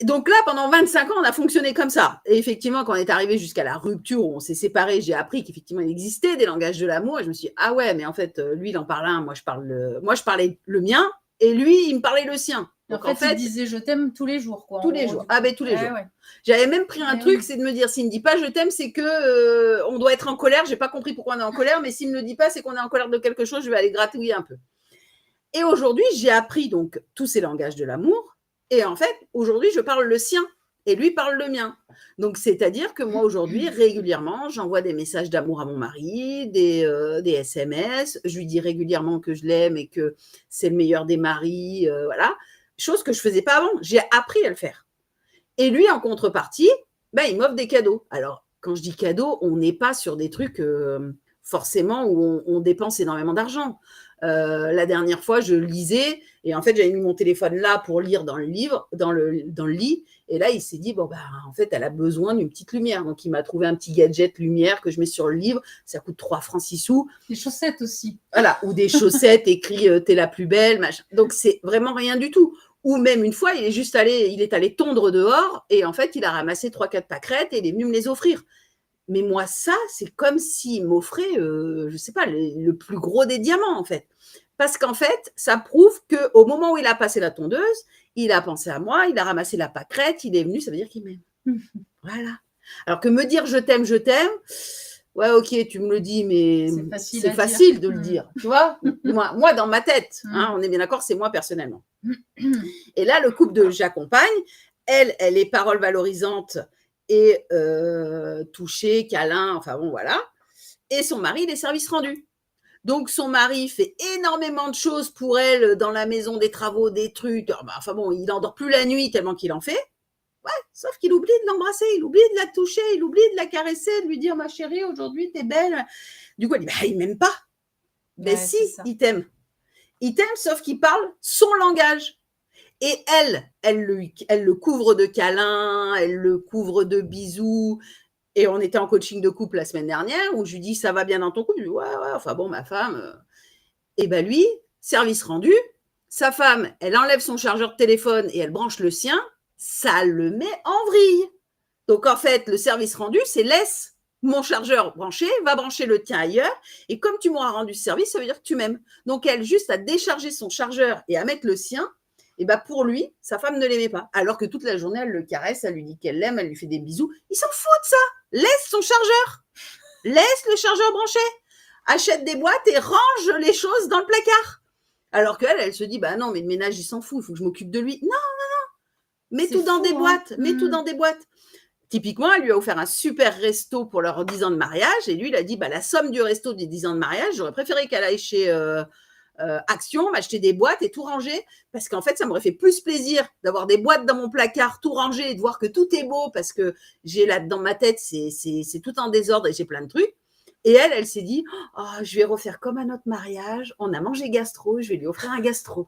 Donc là, pendant 25 ans, on a fonctionné comme ça. Et effectivement, quand on est arrivé jusqu'à la rupture où on s'est séparés, j'ai appris qu'effectivement, il existait des langages de l'amour. Et je me suis dit, ah ouais, mais en fait, lui, il en parle un, moi, je parlais le mien, et lui, il me parlait le sien. Donc, en fait, il disait je t'aime tous les jours, quoi. Tous les jours. Ah ben tous les jours. Ouais. J'avais même pris un truc, c'est de me dire, s'il me dit pas je t'aime, c'est que on doit être en colère. J'ai pas compris pourquoi on est en colère, mais s'il me le dit pas, c'est qu'on est en colère de quelque chose. Je vais aller gratouiller un peu. Et aujourd'hui, j'ai appris donc tous ces langages de l'amour. Et en fait, aujourd'hui, je parle le sien et lui parle le mien. Donc, c'est-à-dire que moi, aujourd'hui, régulièrement, j'envoie des messages d'amour à mon mari, des SMS. Je lui dis régulièrement que je l'aime et que c'est le meilleur des maris. Voilà. Chose que je ne faisais pas avant. J'ai appris à le faire. Et lui, en contrepartie, il m'offre des cadeaux. Alors, quand je dis cadeaux, on n'est pas sur des trucs forcément où on dépense énormément d'argent. La dernière fois, je lisais et en fait, j'avais mis mon téléphone là pour lire dans le livre, dans le lit. Et là, il s'est dit, en fait, elle a besoin d'une petite lumière. Donc, il m'a trouvé un petit gadget lumière que je mets sur le livre. Ça coûte 3 francs 6 sous. Des chaussettes aussi. Voilà, ou des chaussettes écrit t'es la plus belle, machin. Donc, c'est vraiment rien du tout. Ou même une fois, il est allé tondre dehors et en fait, il a ramassé 3-4 pâquerettes et il est venu me les offrir. Mais moi, ça, c'est comme s'il m'offrait, je ne sais pas, le plus gros des diamants, en fait. Parce qu'en fait, ça prouve qu'au moment où il a passé la tondeuse, il a pensé à moi, il a ramassé la pâquerette, il est venu, ça veut dire qu'il m'aime. Voilà. Alors que me dire je t'aime, ouais, ok, tu me le dis, mais c'est facile de le dire. Tu vois, moi, dans ma tête, hein, on est bien d'accord, c'est moi personnellement. Et là, le couple que j'accompagne, elle est parole valorisante et toucher, câlin, enfin bon, voilà. Et son mari, il est service rendu. Donc, son mari fait énormément de choses pour elle dans la maison, des travaux, des trucs. Enfin bon, il n'endort plus la nuit tellement qu'il en fait. Ouais, sauf qu'il oublie de l'embrasser, il oublie de la toucher, il oublie de la caresser, de lui dire « ma chérie, aujourd'hui, t'es belle ». Du coup, elle dit « il m'aime pas ». Mais si, il t'aime. Il t'aime, sauf qu'il parle son langage. Et elle le couvre de câlins, elle le couvre de bisous. Et on était en coaching de couple la semaine dernière où je lui dis « ça va bien dans ton couple ?» Je lui dis « ouais, enfin bon, ma femme… » Et lui, service rendu, sa femme, elle enlève son chargeur de téléphone et elle branche le sien, ça le met en vrille. Donc, en fait, le service rendu, c'est laisse mon chargeur branché, va brancher le tien ailleurs. Et comme tu m'auras rendu ce service, ça veut dire que tu m'aimes. Donc, elle, juste à décharger son chargeur et à mettre le sien, et pour lui, sa femme ne l'aimait pas. Alors que toute la journée, elle le caresse, elle lui dit qu'elle l'aime, elle lui fait des bisous. Il s'en fout de ça. Laisse son chargeur. Laisse le chargeur branché. Achète des boîtes et range les choses dans le placard. Alors qu'elle, elle se dit, non, mais le ménage, il s'en fout, il faut que je m'occupe de lui. Non. Mets tout dans des boîtes. Mets tout dans des boîtes. Typiquement, elle lui a offert un super resto pour leurs 10 ans de mariage. Et lui, il a dit, la somme du resto des 10 ans de mariage, j'aurais préféré qu'elle aille chez Action, m'acheter des boîtes et tout ranger. Parce qu'en fait, ça m'aurait fait plus plaisir d'avoir des boîtes dans mon placard, tout rangé et de voir que tout est beau. Parce que j'ai là, dans ma tête, c'est tout en désordre et j'ai plein de trucs. Et elle s'est dit, je vais refaire comme à notre mariage. On a mangé gastro, je vais lui offrir un gastro.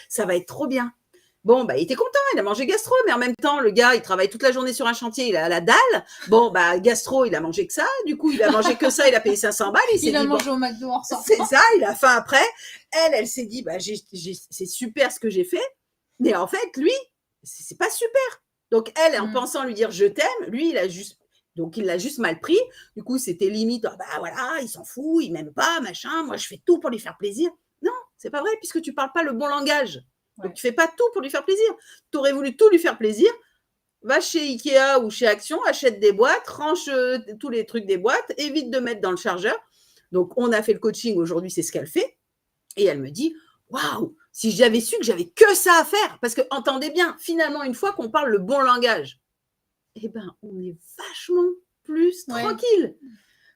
Ça va être trop bien. Bon, il était content, il a mangé gastro, mais en même temps, le gars, il travaille toute la journée sur un chantier, il a la dalle. Bon, gastro, il a mangé que ça. Du coup, il a mangé que ça, il a payé 500 balles. Il a mangé au McDo en sortant. C'est ça, il a faim après. Elle s'est dit, c'est super ce que j'ai fait. Mais en fait, lui, c'est pas super. Donc, elle, en pensant lui dire je t'aime, lui, il l'a juste mal pris. Du coup, c'était limite, bah voilà, il s'en fout, il m'aime pas, machin. Moi, je fais tout pour lui faire plaisir. Non, c'est pas vrai, puisque tu parles pas le bon langage. Donc, tu fais pas tout pour lui faire plaisir. Tu aurais voulu tout lui faire plaisir. Va chez Ikea ou chez Action, achète des boîtes, range tous les trucs des boîtes, évite de mettre dans le chargeur. Donc, on a fait le coaching aujourd'hui, c'est ce qu'elle fait. Et elle me dit, waouh, si j'avais su que j'avais que ça à faire, parce que entendez bien, finalement, une fois qu'on parle le bon langage, eh ben, on est vachement plus tranquille.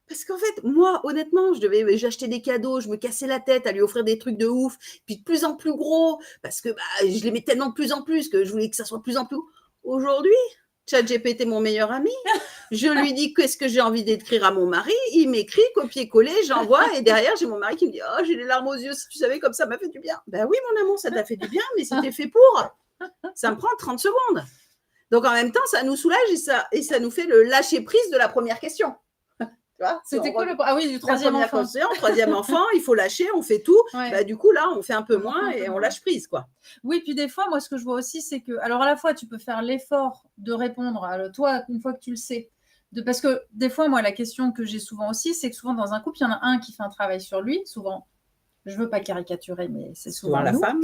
Parce qu'en fait, moi, honnêtement, j'achetais des cadeaux, je me cassais la tête à lui offrir des trucs de ouf, puis de plus en plus gros, parce que je l'aimais tellement de plus en plus que je voulais que ça soit de plus en plus. Aujourd'hui, ChatGPT est mon meilleur ami. Je lui dis qu'est-ce que j'ai envie d'écrire à mon mari. Il m'écrit, copier-coller, j'envoie. Et derrière, j'ai mon mari qui me dit oh, j'ai les larmes aux yeux. Si tu savais comme ça m'a fait du bien. Ben oui, mon amour, ça t'a fait du bien, mais c'était fait pour. Ça me prend 30 secondes. Donc en même temps, ça nous soulage et ça nous fait le lâcher-prise de la première question. C'était quoi du troisième enfant. Troisième enfant, il faut lâcher, on fait tout. Bah, du coup, là, on fait un peu moins et on lâche prise, quoi. Oui, puis des fois, moi, ce que je vois aussi, c'est que, alors à la fois, tu peux faire l'effort de répondre, toi, une fois que tu le sais, parce que des fois, moi, la question que j'ai souvent aussi, c'est que souvent, dans un couple, il y en a un qui fait un travail sur lui, souvent, je ne veux pas caricaturer, mais c'est souvent la femme.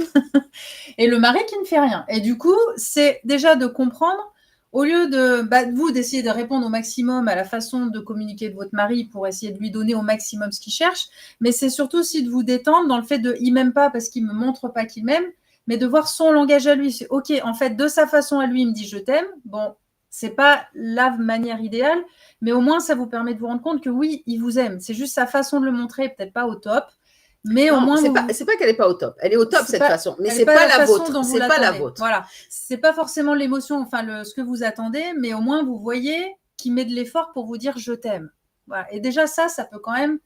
Et le mari qui ne fait rien. Et du coup, c'est déjà de comprendre, au lieu de vous d'essayer de répondre au maximum à la façon de communiquer de votre mari pour essayer de lui donner au maximum ce qu'il cherche, mais c'est surtout aussi de vous détendre dans le fait de il m'aime pas parce qu'il me montre pas qu'il m'aime, mais de voir son langage à lui. C'est ok, en fait, de sa façon à lui, il me dit je t'aime. Bon, c'est pas la manière idéale, mais au moins ça vous permet de vous rendre compte que oui, il vous aime. C'est juste sa façon de le montrer, peut-être pas au top. Mais non, au moins, c'est pas qu'elle est pas au top. Elle est au top cette façon, mais c'est pas la vôtre. C'est pas la vôtre. Voilà, c'est pas forcément l'émotion, enfin ce que vous attendez, mais au moins vous voyez qu'il met de l'effort pour vous dire je t'aime. Voilà. Et déjà ça peut quand même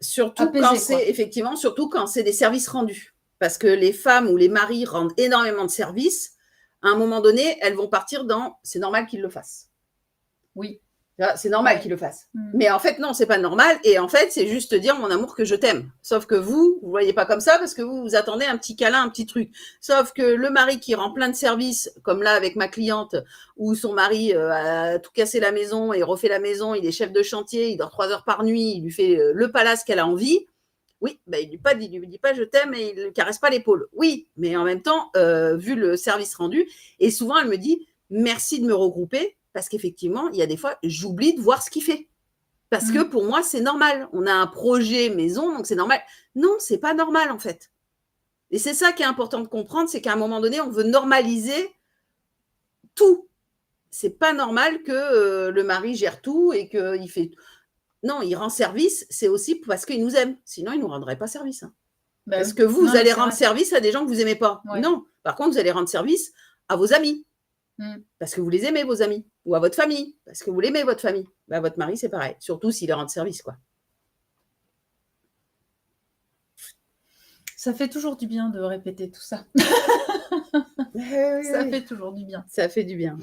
surtout apaiser, quand c'est effectivement, surtout quand c'est des services rendus, parce que les femmes ou les maris rendent énormément de services. À un moment donné, elles vont partir dans c'est normal qu'ils le fassent. Oui. C'est normal qu'il le fasse. Mais en fait, non, c'est pas normal. Et en fait, c'est juste dire, mon amour, que je t'aime. Sauf que vous voyez pas comme ça parce que vous attendez un petit câlin, un petit truc. Sauf que le mari qui rend plein de services, comme là avec ma cliente, où son mari a tout cassé la maison et refait la maison, il est chef de chantier, il dort 3 heures par nuit, il lui fait le palace qu'elle a envie. Oui, il lui dit pas je t'aime et il ne caresse pas l'épaule. Oui, mais en même temps, vu le service rendu, et souvent elle me dit, merci de me regrouper. Parce qu'effectivement, il y a des fois, j'oublie de voir ce qu'il fait. Parce que pour moi, c'est normal. On a un projet maison, donc c'est normal. Non, c'est pas normal en fait. Et c'est ça qui est important de comprendre, c'est qu'à un moment donné, on veut normaliser tout. C'est pas normal que le mari gère tout et qu'il fait. Non, il rend service, c'est aussi parce qu'il nous aime. Sinon, il ne nous rendrait pas service. Hein. Parce que vous allez rendre service à des gens que vous n'aimez pas. Ouais. Non. Par contre, vous allez rendre service à vos amis. Parce que vous les aimez, vos amis. Ou à votre famille, parce que vous l'aimez, votre famille. Votre mari, c'est pareil. Surtout s'il est rend service, quoi. Ça fait toujours du bien de répéter tout ça. Ça fait toujours du bien. Ça fait du bien.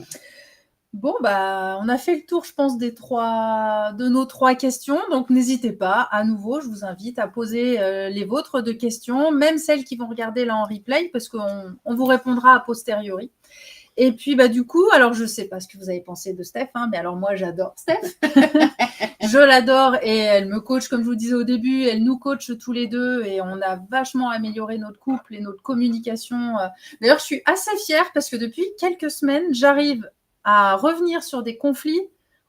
Bon, on a fait le tour, je pense, de nos 3 questions. Donc, n'hésitez pas, à nouveau, je vous invite à poser les vôtres de questions, même celles qui vont regarder là en replay, parce qu'on vous répondra a posteriori. Et puis, du coup, alors je ne sais pas ce que vous avez pensé de Steph, mais alors moi, j'adore Steph. Je l'adore et elle me coach, comme je vous disais au début, elle nous coach tous les deux et on a vachement amélioré notre couple et notre communication. D'ailleurs, je suis assez fière parce que depuis quelques semaines, j'arrive à revenir sur des conflits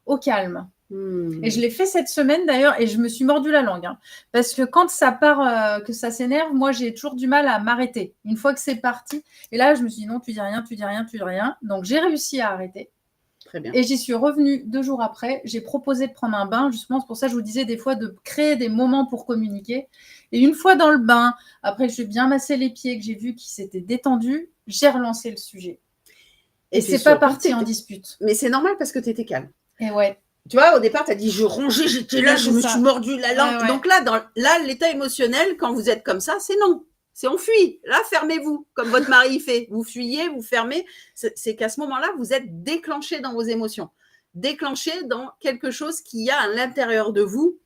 au calme. Et je l'ai fait cette semaine d'ailleurs et je me suis mordu la langue. Parce que quand ça part, que ça s'énerve, moi j'ai toujours du mal à m'arrêter. Une fois que c'est parti. Et là, je me suis dit non, tu dis rien, tu dis rien, tu dis rien. Donc j'ai réussi à arrêter. Très bien. Et j'y suis revenue 2 jours après. J'ai proposé de prendre un bain. Justement, c'est pour ça que je vous disais des fois de créer des moments pour communiquer. Et une fois dans le bain, après que j'ai bien massé les pieds, que j'ai vu qu'il s'était détendu, j'ai relancé le sujet. Et c'est pas parti en dispute. Mais c'est normal parce que tu étais calme. Et ouais. Tu vois, au départ, tu as dit je rongeais, j'étais là, je me suis mordu la langue. Ouais. Donc là, l'état émotionnel, quand vous êtes comme ça, c'est non. C'est on fuit. Là, fermez-vous, comme votre mari fait. Vous fuyez, vous fermez. C'est qu'à ce moment-là, vous êtes déclenché dans vos émotions. Déclenché dans quelque chose qu'il y a à l'intérieur de vous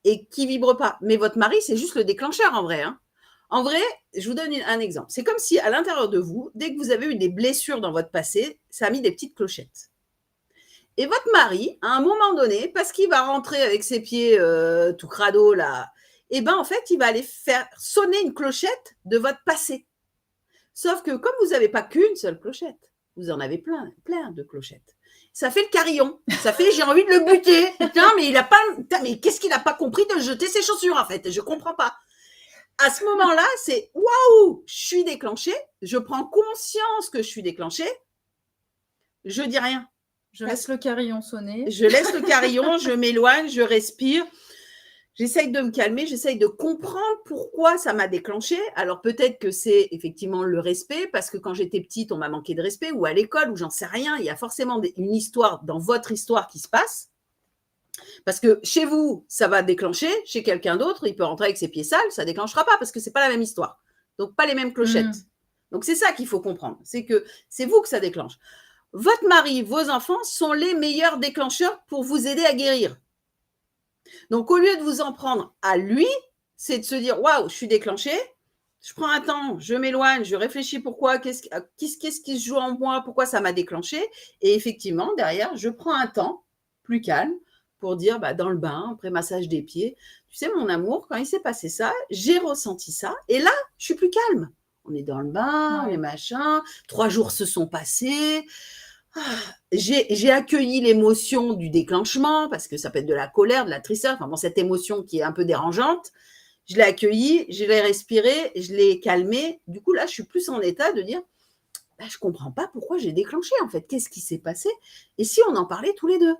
et qui vibre pas. Mais votre mari, c'est juste le déclencheur en vrai. Hein. En vrai, je vous donne un exemple. C'est comme si à l'intérieur de vous, dès que vous avez eu des blessures dans votre passé, ça a mis des petites clochettes. Et votre mari, à un moment donné, parce qu'il va rentrer avec ses pieds tout crado là, et ben en fait, il va aller faire sonner une clochette de votre passé. Sauf que comme vous n'avez pas qu'une seule clochette, vous en avez plein de clochettes. Ça fait le carillon. Ça fait j'ai envie de le buter. Putain, mais il a pas. Putain, mais qu'est-ce qu'il n'a pas compris de jeter ses chaussures en fait? Je comprends pas. À ce moment-là, c'est waouh, je suis déclenchée. Je prends conscience que je suis déclenchée. Je dis rien. Je laisse le carillon sonner. Je laisse le carillon, je m'éloigne, je respire. J'essaye de me calmer, j'essaye de comprendre pourquoi ça m'a déclenché. Alors peut-être que c'est effectivement le respect, parce que quand j'étais petite, on m'a manqué de respect, ou à l'école, ou j'en sais rien. Il y a forcément une histoire dans votre histoire qui se passe. Parce que chez vous, ça va déclencher, chez quelqu'un d'autre, il peut rentrer avec ses pieds sales, ça ne déclenchera pas, parce que ce n'est pas la même histoire. Donc pas les mêmes clochettes. Donc c'est ça qu'il faut comprendre, c'est que c'est vous que ça déclenche. Votre mari, vos enfants sont les meilleurs déclencheurs pour vous aider à guérir. Donc, au lieu de vous en prendre à lui, c'est de se dire, waouh, je suis déclenchée, je prends un temps, je m'éloigne, je réfléchis pourquoi, qu'est-ce qui se joue en moi, pourquoi ça m'a déclenché. Et effectivement, derrière, je prends un temps plus calme pour dire, dans le bain, après massage des pieds, tu sais, mon amour, quand il s'est passé ça, j'ai ressenti ça. Et là, je suis plus calme. On est dans le bain, on est machin, 3 jours se sont passés. J'ai accueilli l'émotion du déclenchement, parce que ça peut être de la colère, de la tristesse, enfin bon, cette émotion qui est un peu dérangeante, je l'ai accueillie, je l'ai respirée, je l'ai calmée. Du coup, là, je suis plus en état de dire, je ne comprends pas pourquoi j'ai déclenché, en fait. Qu'est-ce qui s'est passé? Et si on en parlait tous les deux?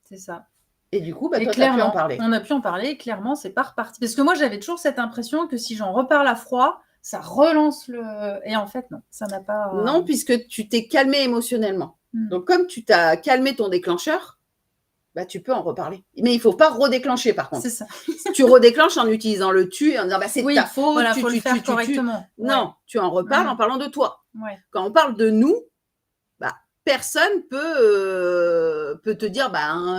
C'est ça. Et du coup, toi, tu as pu en parler. On a pu en parler, et clairement, c'est pas reparti. Parce que moi, j'avais toujours cette impression que si j'en reparle à froid, ça relance le… Et en fait, non, ça n'a pas… Non, puisque tu t'es calmé émotionnellement. Donc, comme tu t'as calmé ton déclencheur, tu peux en reparler. Mais il ne faut pas redéclencher, par contre. C'est ça. Tu redéclenches en utilisant le tu et en disant c'est ta faute. Voilà, faut le faire correctement. Non, tu en reparles en parlant de toi. Ouais. Quand on parle de nous, personne peut te dire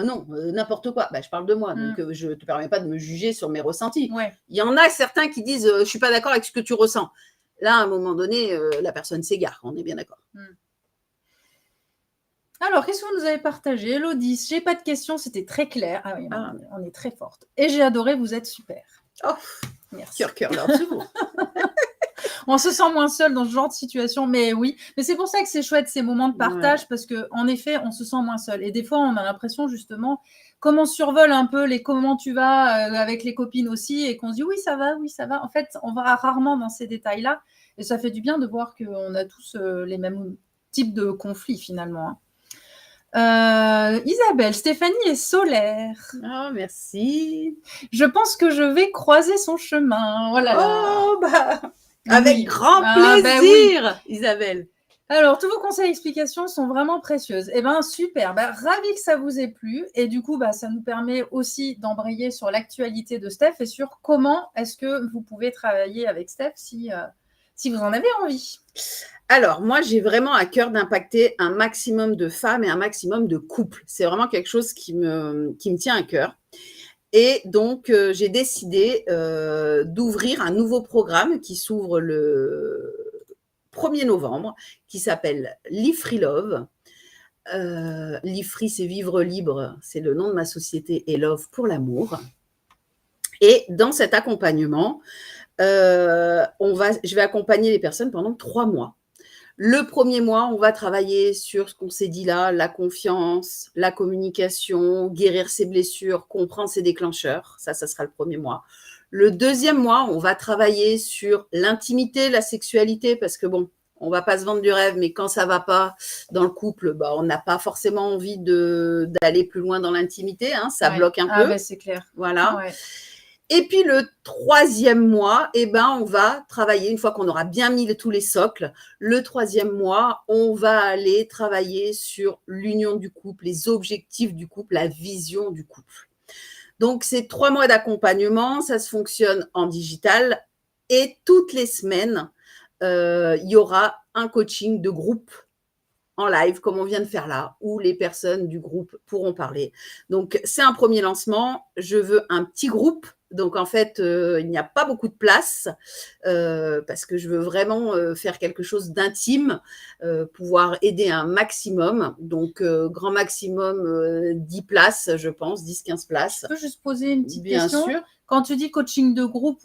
non, n'importe quoi. Je parle de moi, donc je ne te permets pas de me juger sur mes ressentis. Ouais. Il y en a certains qui disent je ne suis pas d'accord avec ce que tu ressens. Là, à un moment donné, la personne s'égare, on est bien d'accord. Alors, qu'est-ce que vous nous avez partagé? Elodie, j'ai pas de questions, c'était très clair. Ah oui, on est très forte. Et j'ai adoré, vous êtes super. Oh, merci. Cœur, c'est bon. On se sent moins seul dans ce genre de situation, mais oui. Mais c'est pour ça que c'est chouette ces moments de partage, parce qu'en effet, on se sent moins seul. Et des fois, on a l'impression justement, comme on survole un peu les comment tu vas avec les copines aussi, et qu'on se dit oui, ça va. En fait, on va rarement dans ces détails-là. Et ça fait du bien de voir qu'on a tous les mêmes types de conflits finalement. Isabelle, Stéphanie est solaire. Oh, merci. Je pense que je vais croiser son chemin. Voilà. Avec grand plaisir, Isabelle. Alors, tous vos conseils et explications sont vraiment précieuses. Eh bien, super. Ravi que ça vous ait plu. Et du coup, ça nous permet aussi d'embrayer sur l'actualité de Steph et sur comment est-ce que vous pouvez travailler avec Steph si vous en avez envie. Alors, moi, j'ai vraiment à cœur d'impacter un maximum de femmes et un maximum de couples. C'est vraiment quelque chose qui me tient à cœur. Et donc, j'ai décidé d'ouvrir un nouveau programme qui s'ouvre le 1er novembre, qui s'appelle Live Free Love. Live Free, c'est vivre libre, c'est le nom de ma société, et Love pour l'amour. Et dans cet accompagnement, je vais accompagner les personnes pendant 3 mois. Le premier mois, on va travailler sur ce qu'on s'est dit là, la confiance, la communication, guérir ses blessures, comprendre ses déclencheurs. Ça sera le premier mois. Le deuxième mois, on va travailler sur l'intimité, la sexualité, parce que on va pas se vendre du rêve, mais quand ça va pas dans le couple, on n'a pas forcément envie d'aller plus loin dans l'intimité. Ça bloque un peu. C'est clair. Voilà. Ouais. Et puis, le 3e mois, on va travailler, une fois qu'on aura bien mis tous les socles, le 3e mois, on va aller travailler sur l'union du couple, les objectifs du couple, la vision du couple. Donc, c'est 3 mois d'accompagnement, ça se fonctionne en digital. Et toutes les semaines, il y aura un coaching de groupe en live, comme on vient de faire là, où les personnes du groupe pourront parler. Donc, c'est un premier lancement. Je veux un petit groupe Donc, en fait, il n'y a pas beaucoup de place parce que je veux vraiment faire quelque chose d'intime, pouvoir aider un maximum. Donc, grand maximum 10 places, je pense, 10-15 places. Je peux juste poser une petite Bien question. sûr. Quand tu dis coaching de groupe,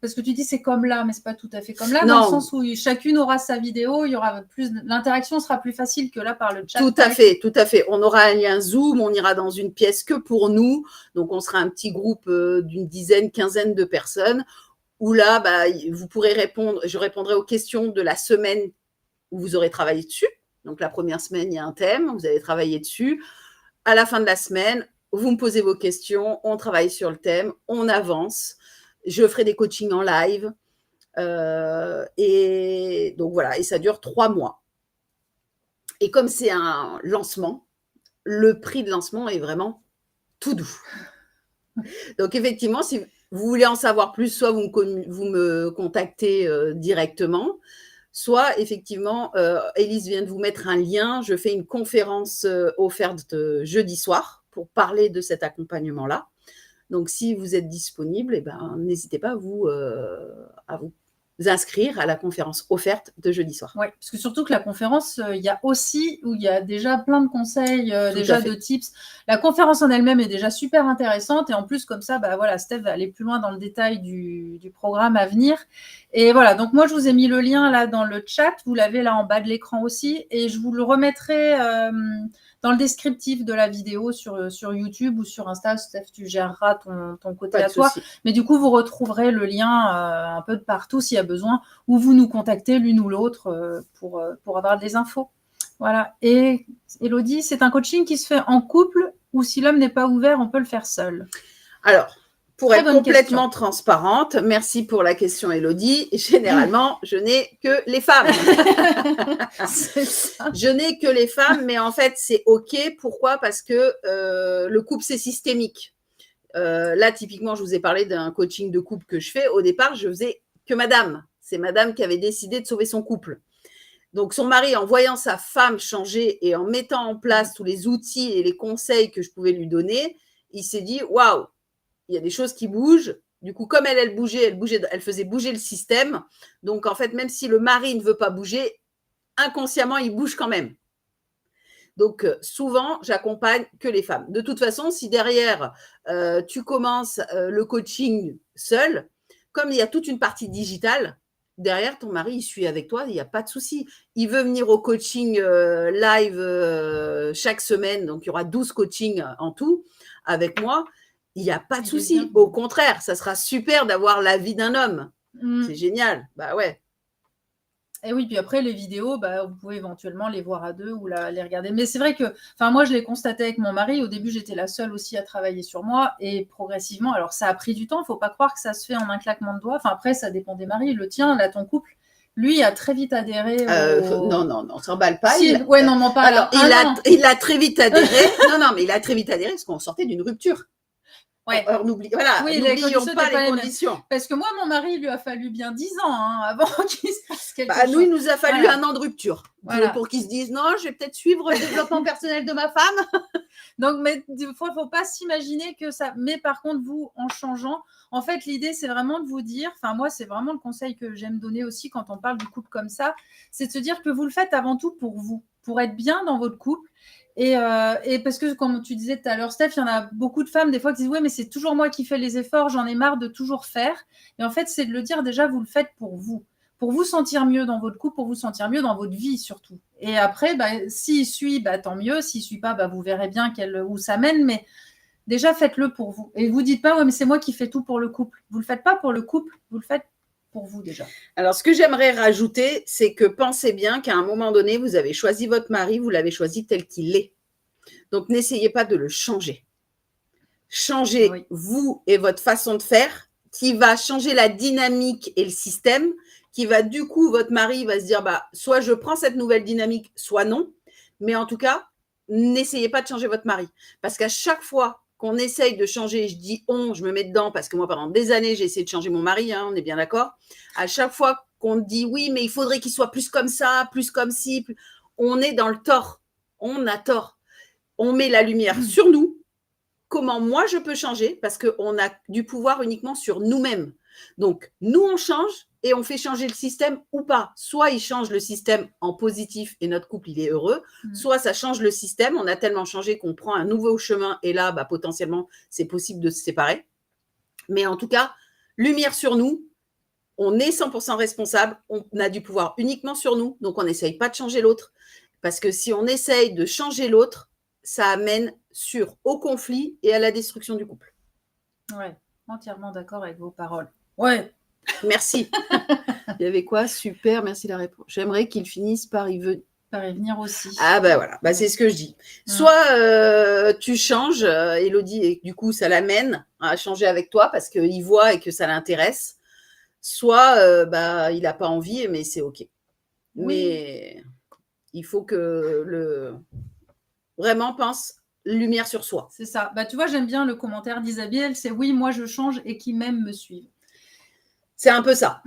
parce que tu dis c'est comme là, mais c'est pas tout à fait comme là, Non. dans le sens où chacune aura sa vidéo, il y aura plus, l'interaction sera plus facile que là par le chat. Tout à fait, tout à fait. On aura un lien Zoom, on ira dans une pièce que pour nous, donc on sera un petit groupe d'une dizaine, quinzaine de personnes, où là, bah, vous pourrez répondre, je répondrai aux questions de la semaine où vous aurez travaillé dessus. Donc la première semaine, il y a un thème, vous allez travailler dessus. À la fin de la semaine, vous me posez vos questions, on travaille sur le thème, on avance. Je ferai des coachings en live. Et donc voilà, et ça dure 3 mois. Et comme c'est un lancement, le prix de lancement est vraiment tout doux. Donc effectivement, si vous voulez en savoir plus, soit vous me contactez directement, soit effectivement, Élise vient de vous mettre un lien. Je fais une conférence offerte jeudi soir pour parler de cet accompagnement-là. Donc, si vous êtes disponible, n'hésitez pas à vous inscrire à la conférence offerte de jeudi soir. Oui, parce que surtout que la conférence, il y a aussi, où il y a déjà plein de conseils, déjà de tips. La conférence en elle-même est déjà super intéressante. Et en plus, comme ça, bah, voilà, Steph va aller plus loin dans le détail du programme à venir. Et voilà, donc moi, je vous ai mis le lien là dans le chat. Vous l'avez là en bas de l'écran aussi. Et je vous le remettrai dans le descriptif de la vidéo sur YouTube ou sur Insta. Steph, tu géreras ton côté à toi. Mais du coup, vous retrouverez le lien un peu de partout s'il y a besoin, ou vous nous contactez l'une ou l'autre pour avoir des infos. Voilà. Et Élodie, c'est un coaching qui se fait en couple ou si l'homme n'est pas ouvert, on peut le faire seul? Alors, pour être complètement transparente, merci pour la question, Élodie. Généralement, je n'ai que les femmes. Je n'ai que les femmes, mais en fait, c'est OK. Pourquoi? Parce que le couple, c'est systémique. Là, typiquement, je vous ai parlé d'un coaching de couple que je fais. Au départ, je faisais que madame. C'est madame qui avait décidé de sauver son couple. Donc, son mari, en voyant sa femme changer et en mettant en place tous les outils et les conseils que je pouvais lui donner, il s'est dit, waouh, il y a des choses qui bougent. Du coup, comme elle bougeait, elle faisait bouger le système. Donc, en fait, même si le mari ne veut pas bouger, inconsciemment, il bouge quand même. Donc, souvent, j'accompagne que les femmes. De toute façon, si derrière, tu commences le coaching seul, comme il y a toute une partie digitale, derrière, ton mari, il suit avec toi, il n'y a pas de souci. Il veut venir au coaching live chaque semaine, donc il y aura 12 coachings en tout avec moi. Il n'y a pas de souci. Au contraire, ça sera super d'avoir l'avis d'un homme. C'est génial. Bah ouais. Et oui, puis après, les vidéos, bah, vous pouvez éventuellement les voir à deux ou les regarder. Mais c'est vrai que, moi, je l'ai constaté avec mon mari. Au début, j'étais la seule aussi à travailler sur moi. Et progressivement, alors ça a pris du temps. Il ne faut pas croire que ça se fait en un claquement de doigts. Enfin, après, ça dépend des maris. Le tien, là, ton couple, lui, a très vite adhéré. Non, on s'emballe pas. Ouais, non, pas. Alors, il a très vite adhéré. Non, mais il a très vite adhéré parce qu'on sortait d'une rupture. Ouais. Alors, n'oublions pas les conditions. Parce que moi, mon mari, il lui a fallu bien 10 ans avant qu'il se passe quelque chose. Nous, il nous a fallu un an de rupture pour qu'ils se disent non, je vais peut-être suivre le développement personnel de ma femme. Donc, mais il ne faut pas s'imaginer que ça. Mais par contre, vous, en changeant, en fait, l'idée, c'est vraiment de vous dire, moi, c'est vraiment le conseil que j'aime donner aussi quand on parle du couple comme ça, c'est de se dire que vous le faites avant tout pour vous, pour être bien dans votre couple. Et parce que, comme tu disais tout à l'heure, Steph, il y en a beaucoup de femmes, des fois, qui disent « Oui, mais c'est toujours moi qui fais les efforts, j'en ai marre de toujours faire. » Et en fait, c'est de le dire déjà, vous le faites pour vous sentir mieux dans votre couple, pour vous sentir mieux dans votre vie surtout. Et après, s'il suit, tant mieux. S'il ne suit pas, vous verrez bien où ça mène. Mais déjà, faites-le pour vous. Et vous ne dites pas « Ouais, mais c'est moi qui fais tout pour le couple. » Vous ne le faites pas pour le couple, vous le faites pour vous déjà. Alors, ce que j'aimerais rajouter, c'est que pensez bien qu'à un moment donné, vous avez choisi votre mari, vous l'avez choisi tel qu'il est. Donc, n'essayez pas de le changer. Changez vous et votre façon de faire qui va changer la dynamique et le système, qui va du coup, votre mari va se dire, soit je prends cette nouvelle dynamique, soit non. Mais en tout cas, n'essayez pas de changer votre mari. Parce qu'à chaque fois qu'on essaye de changer, je dis on, je me mets dedans parce que moi, pendant des années, j'ai essayé de changer mon mari, on est bien d'accord. À chaque fois qu'on dit oui, mais il faudrait qu'il soit plus comme ça, plus comme ci, on est dans le tort. On a tort. On met la lumière sur nous comment moi je peux changer, parce qu'on a du pouvoir uniquement sur nous-mêmes. Donc, nous, on change et on fait changer le système ou pas. Soit il change le système en positif et notre couple, il est heureux. Soit ça change le système, on a tellement changé qu'on prend un nouveau chemin et là, potentiellement, c'est possible de se séparer. Mais en tout cas, lumière sur nous, on est 100% responsable, on a du pouvoir uniquement sur nous, donc on n'essaye pas de changer l'autre. Parce que si on essaye de changer l'autre, ça amène au conflit et à la destruction du couple. Ouais, entièrement d'accord avec vos paroles. Ouais. Merci. Il y avait quoi? Super, merci la réponse. J'aimerais qu'il finisse par y venir. Par y venir aussi. Ah voilà, c'est ce que je dis. Soit tu changes, Élodie, et du coup ça l'amène à changer avec toi parce qu'il voit et que ça l'intéresse. Soit il n'a pas envie, mais c'est OK. Oui. Mais il faut que vraiment pense lumière sur soi. C'est ça. Tu vois, j'aime bien le commentaire d'Isabelle, c'est oui, moi je change et qui m'aime me suivent. C'est un peu ça.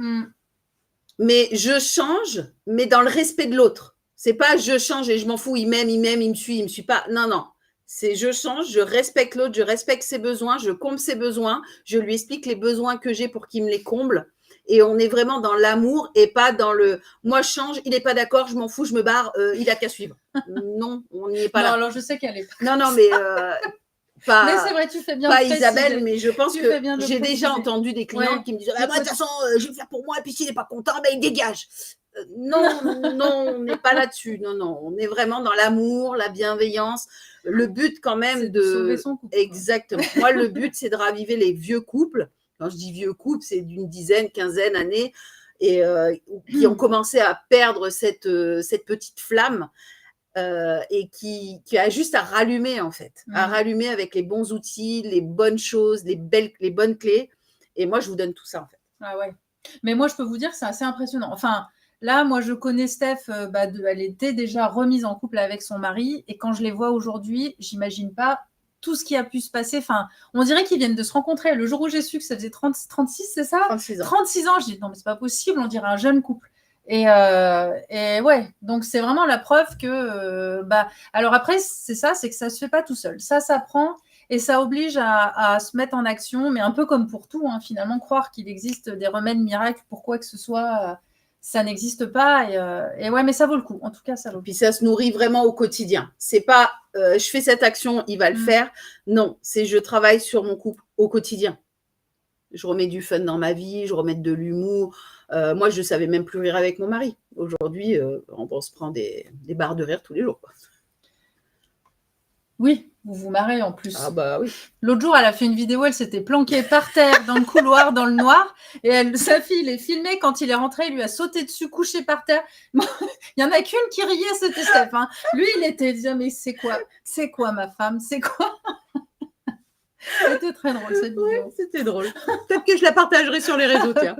Mais je change, mais dans le respect de l'autre. C'est pas je change et je m'en fous, il m'aime, il me suit, il me suit pas. Non. C'est je change, je respecte l'autre, je respecte ses besoins, je comble ses besoins, je lui explique les besoins que j'ai pour qu'il me les comble. Et on est vraiment dans l'amour et pas dans le moi je change, il n'est pas d'accord, je m'en fous, je me barre, il a qu'à suivre. Non, on n'y est pas là. Non, alors je sais qu'elle est pas. Non, mais mais c'est vrai, tu fais bien. Pas Isabelle, mais je pense que j'ai déjà entendu des clients qui me disent moi, de toute façon, je vais le faire pour moi, et puis s'il n'est pas content, il dégage. Non, on n'est pas là-dessus. Non, on est vraiment dans l'amour, la bienveillance. Le but, quand même, de sauver son couple. Exactement. Moi, le but, c'est de raviver les vieux couples. Quand je dis vieux couple, c'est d'une dizaine, quinzaine d'années, et qui ont commencé à perdre cette petite flamme. Et qui a juste à rallumer, en fait. À rallumer avec les bons outils, les bonnes choses, les bonnes clés. Et moi, je vous donne tout ça, en fait. Ah ouais. Mais moi, je peux vous dire que c'est assez impressionnant. Enfin, là, moi, je connais Steph, elle était déjà remise en couple avec son mari. Et quand je les vois aujourd'hui, j'imagine pas tout ce qui a pu se passer. Enfin, on dirait qu'ils viennent de se rencontrer. Le jour où j'ai su que ça faisait 36, c'est ça? 36 ans. 36 ans. Je dis, non, mais c'est pas possible, on dirait un jeune couple. Et ouais, donc c'est vraiment la preuve que, alors après, c'est ça, c'est que ça se fait pas tout seul. Ça s'apprend et ça oblige à se mettre en action, mais un peu comme pour tout, finalement, croire qu'il existe des remèdes miracles pour quoi que ce soit, ça n'existe pas. Et ouais, mais ça vaut le coup. En tout cas, ça vaut le coup. Puis ça se nourrit vraiment au quotidien. C'est pas je fais cette action, il va le faire. Non, c'est je travaille sur mon couple au quotidien. Je remets du fun dans ma vie, je remets de l'humour. Moi, je ne savais même plus rire avec mon mari. Aujourd'hui, on se prend des barres de rire tous les jours. Oui, vous vous marrez en plus. Ah oui. L'autre jour, elle a fait une vidéo, elle s'était planquée par terre dans le couloir, dans le noir, et sa fille les filmait quand il est rentré, il lui a sauté dessus, couché par terre. Il n'y en a qu'une qui riait, c'était Steph. Lui, il était dit, mais c'est quoi ma femme, c'est quoi? C'était très drôle cette vidéo. Ouais, c'était drôle. Peut-être que je la partagerai sur les réseaux, tiens.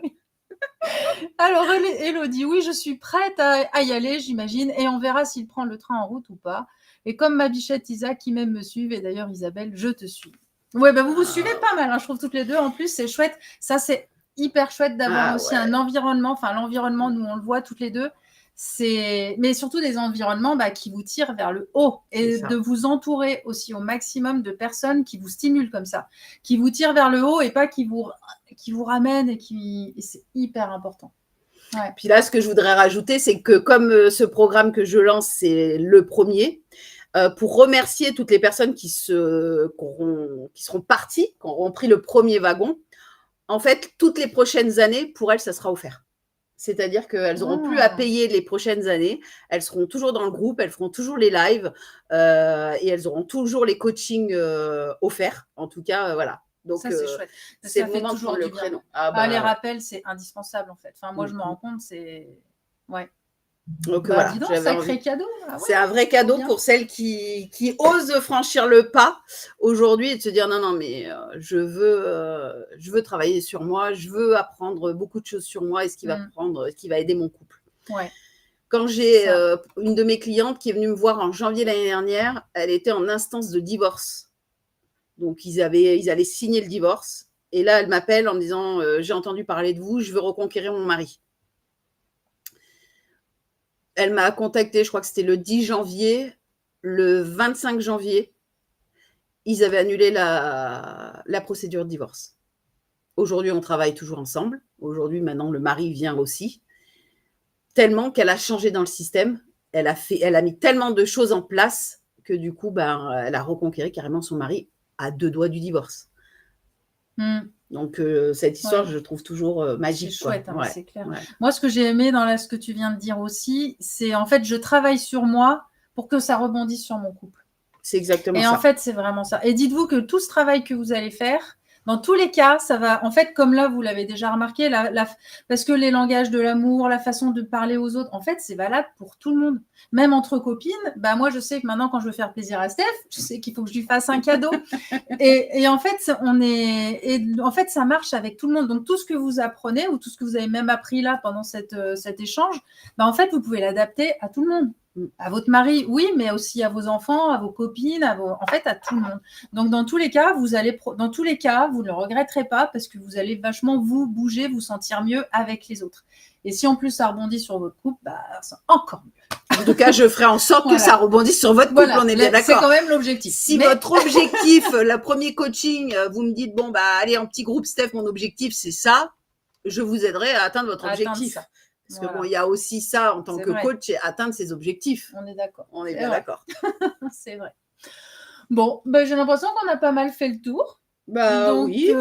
Alors, Élodie, oui, je suis prête à y aller, j'imagine, et on verra s'il prend le train en route ou pas. Et comme ma bichette Isa, qui m'aime me suivent, et d'ailleurs Isabelle, je te suis. Ouais, vous vous suivez pas mal, je trouve toutes les deux. En plus, c'est chouette. Ça, c'est hyper chouette d'avoir aussi un environnement. Enfin, l'environnement, nous, on le voit toutes les deux. Mais surtout des environnements qui vous tirent vers le haut et de vous entourer aussi au maximum de personnes qui vous stimulent comme ça, qui vous tirent vers le haut et pas qui vous ramènent et c'est hyper important. Ouais. Puis là, ce que je voudrais rajouter, c'est que comme ce programme que je lance, c'est le premier, pour remercier toutes les personnes qui seront parties, qui auront pris le premier wagon, en fait, toutes les prochaines années, pour elles, ça sera offert. C'est-à-dire qu'elles n'auront plus à payer les prochaines années. Elles seront toujours dans le groupe, elles feront toujours les lives et elles auront toujours les coachings offerts. En tout cas, voilà. Donc, ça, c'est chouette. C'est le moment de prendre le prénom. Les rappels, c'est indispensable, en fait. Enfin, moi, je me rends compte, c'est... Ouais. Donc, voilà. Dis donc, sacré cadeau. C'est un vrai cadeau pour celles qui osent franchir le pas aujourd'hui et de se dire non, mais je veux travailler sur moi, je veux apprendre beaucoup de choses sur moi et ce qui va aider mon couple. Ouais. Quand j'ai une de mes clientes qui est venue me voir en janvier l'année dernière, elle était en instance de divorce. Donc, ils allaient signer le divorce. Et là, elle m'appelle en me disant j'ai entendu parler de vous, je veux reconquérir mon mari. Elle m'a contactée, je crois que c'était le 10 janvier, le 25 janvier. ils avaient annulé la procédure de divorce. Aujourd'hui, on travaille toujours ensemble. Aujourd'hui, maintenant, le mari vient aussi. Tellement qu'elle a changé dans le système. Elle a mis tellement de choses en place que du coup, elle a reconquéré carrément son mari à 2 doigts du divorce. Donc, cette histoire, je trouve toujours magique. C'est chouette, ouais. C'est clair. Ouais. Moi, ce que j'ai aimé dans ce que tu viens de dire aussi, c'est en fait, je travaille sur moi pour que ça rebondisse sur mon couple. C'est exactement ça. Et en fait, c'est vraiment ça. Et dites-vous que tout ce travail que vous allez faire, dans tous les cas, ça va, en fait, comme là, vous l'avez déjà remarqué, parce que les langages de l'amour, la façon de parler aux autres, en fait, c'est valable pour tout le monde. Même entre copines, moi, je sais que maintenant, quand je veux faire plaisir à Steph, je sais qu'il faut que je lui fasse un cadeau. et en fait, en fait, ça marche avec tout le monde. Donc, tout ce que vous apprenez ou tout ce que vous avez même appris là pendant cet échange, en fait, vous pouvez l'adapter à tout le monde. À votre mari, oui, mais aussi à vos enfants, à vos copines, en fait, à tout le monde. Donc, dans tous les cas, vous ne le regretterez pas parce que vous allez vachement vous bouger, vous sentir mieux avec les autres. Et si en plus ça rebondit sur votre couple, c'est encore mieux. En tout cas, je ferai en sorte que ça rebondisse sur votre couple, on est bien d'accord. C'est quand même l'objectif. Si votre objectif, le premier coaching, vous me dites, allez, en petit groupe, Steph, mon objectif, c'est ça, je vous aiderai à atteindre votre objectif. Parce que il y a aussi ça en tant que coach, et atteindre ses objectifs. On est d'accord. On est bien d'accord. C'est vrai. Bon, j'ai l'impression qu'on a pas mal fait le tour. Donc, s'il y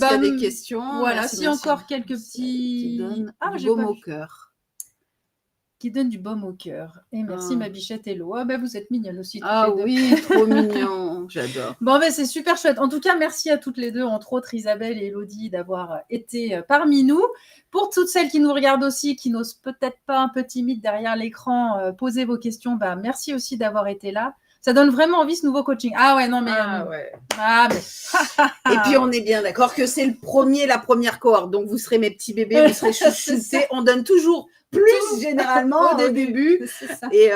a des questions. Voilà, si encore quelques petits. J'ai baume au cœur. Qui donne du baume au cœur. Et merci ma bichette Hello. Vous êtes mignonne aussi. Oui, trop mignon. J'adore. C'est super chouette. En tout cas, merci à toutes les deux, entre autres Isabelle et Elodie, d'avoir été parmi nous. Pour toutes celles qui nous regardent aussi, qui n'osent peut-être pas, un peu timides derrière l'écran, poser vos questions, merci aussi d'avoir été là. Ça donne vraiment envie ce nouveau coaching. Et puis on est bien d'accord que c'est la première cohorte. Donc vous serez mes petits bébés, vous serez chouchoutés. On donne toujours plus généralement au début. Et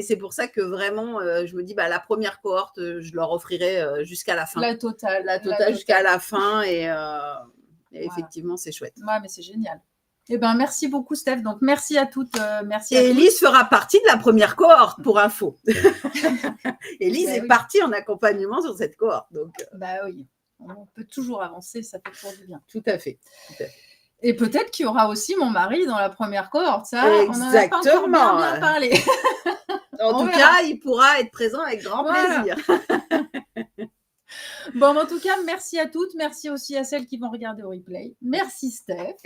c'est pour ça que vraiment, je me dis, la première cohorte, je leur offrirai jusqu'à la fin. La totale jusqu'à la fin. Et effectivement, c'est chouette. Mais c'est génial. Merci beaucoup, Steph. Donc, merci à toutes. Merci et Élise fera partie de la première cohorte, pour info. Élise est partie en accompagnement sur cette cohorte. Donc, oui, on peut toujours avancer, ça fait toujours du bien. Tout à fait. Et peut-être qu'il y aura aussi mon mari dans la première cohorte. Ça, exactement. On en a pas encore bien parlé. En tout cas, il pourra être présent avec grand plaisir. En tout cas, merci à toutes. Merci aussi à celles qui vont regarder au replay. Merci, Steph.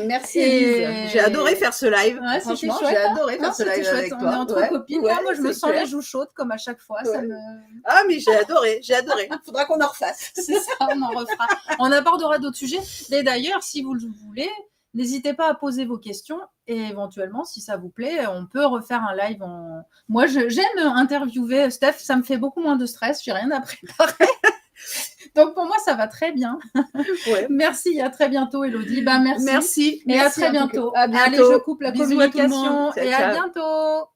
Merci, Élise. J'ai adoré faire ce live. Franchement, j'ai adoré faire ce live avec toi. On est entre copines. Moi, je me sens les joues chaudes comme à chaque fois. Mais j'ai adoré. Il faudra qu'on en refasse. C'est ça, on en refera. On abordera d'autres sujets. Et d'ailleurs, si vous le voulez, n'hésitez pas à poser vos questions. Et éventuellement, si ça vous plaît, on peut refaire un live. Moi, j'aime interviewer Steph. Ça me fait beaucoup moins de stress. J'ai rien à préparer. Donc, pour moi, ça va très bien. Merci, à très bientôt, Elodie. Merci. Et à très bientôt. À bientôt. Allez, je coupe la communication. Et à bientôt.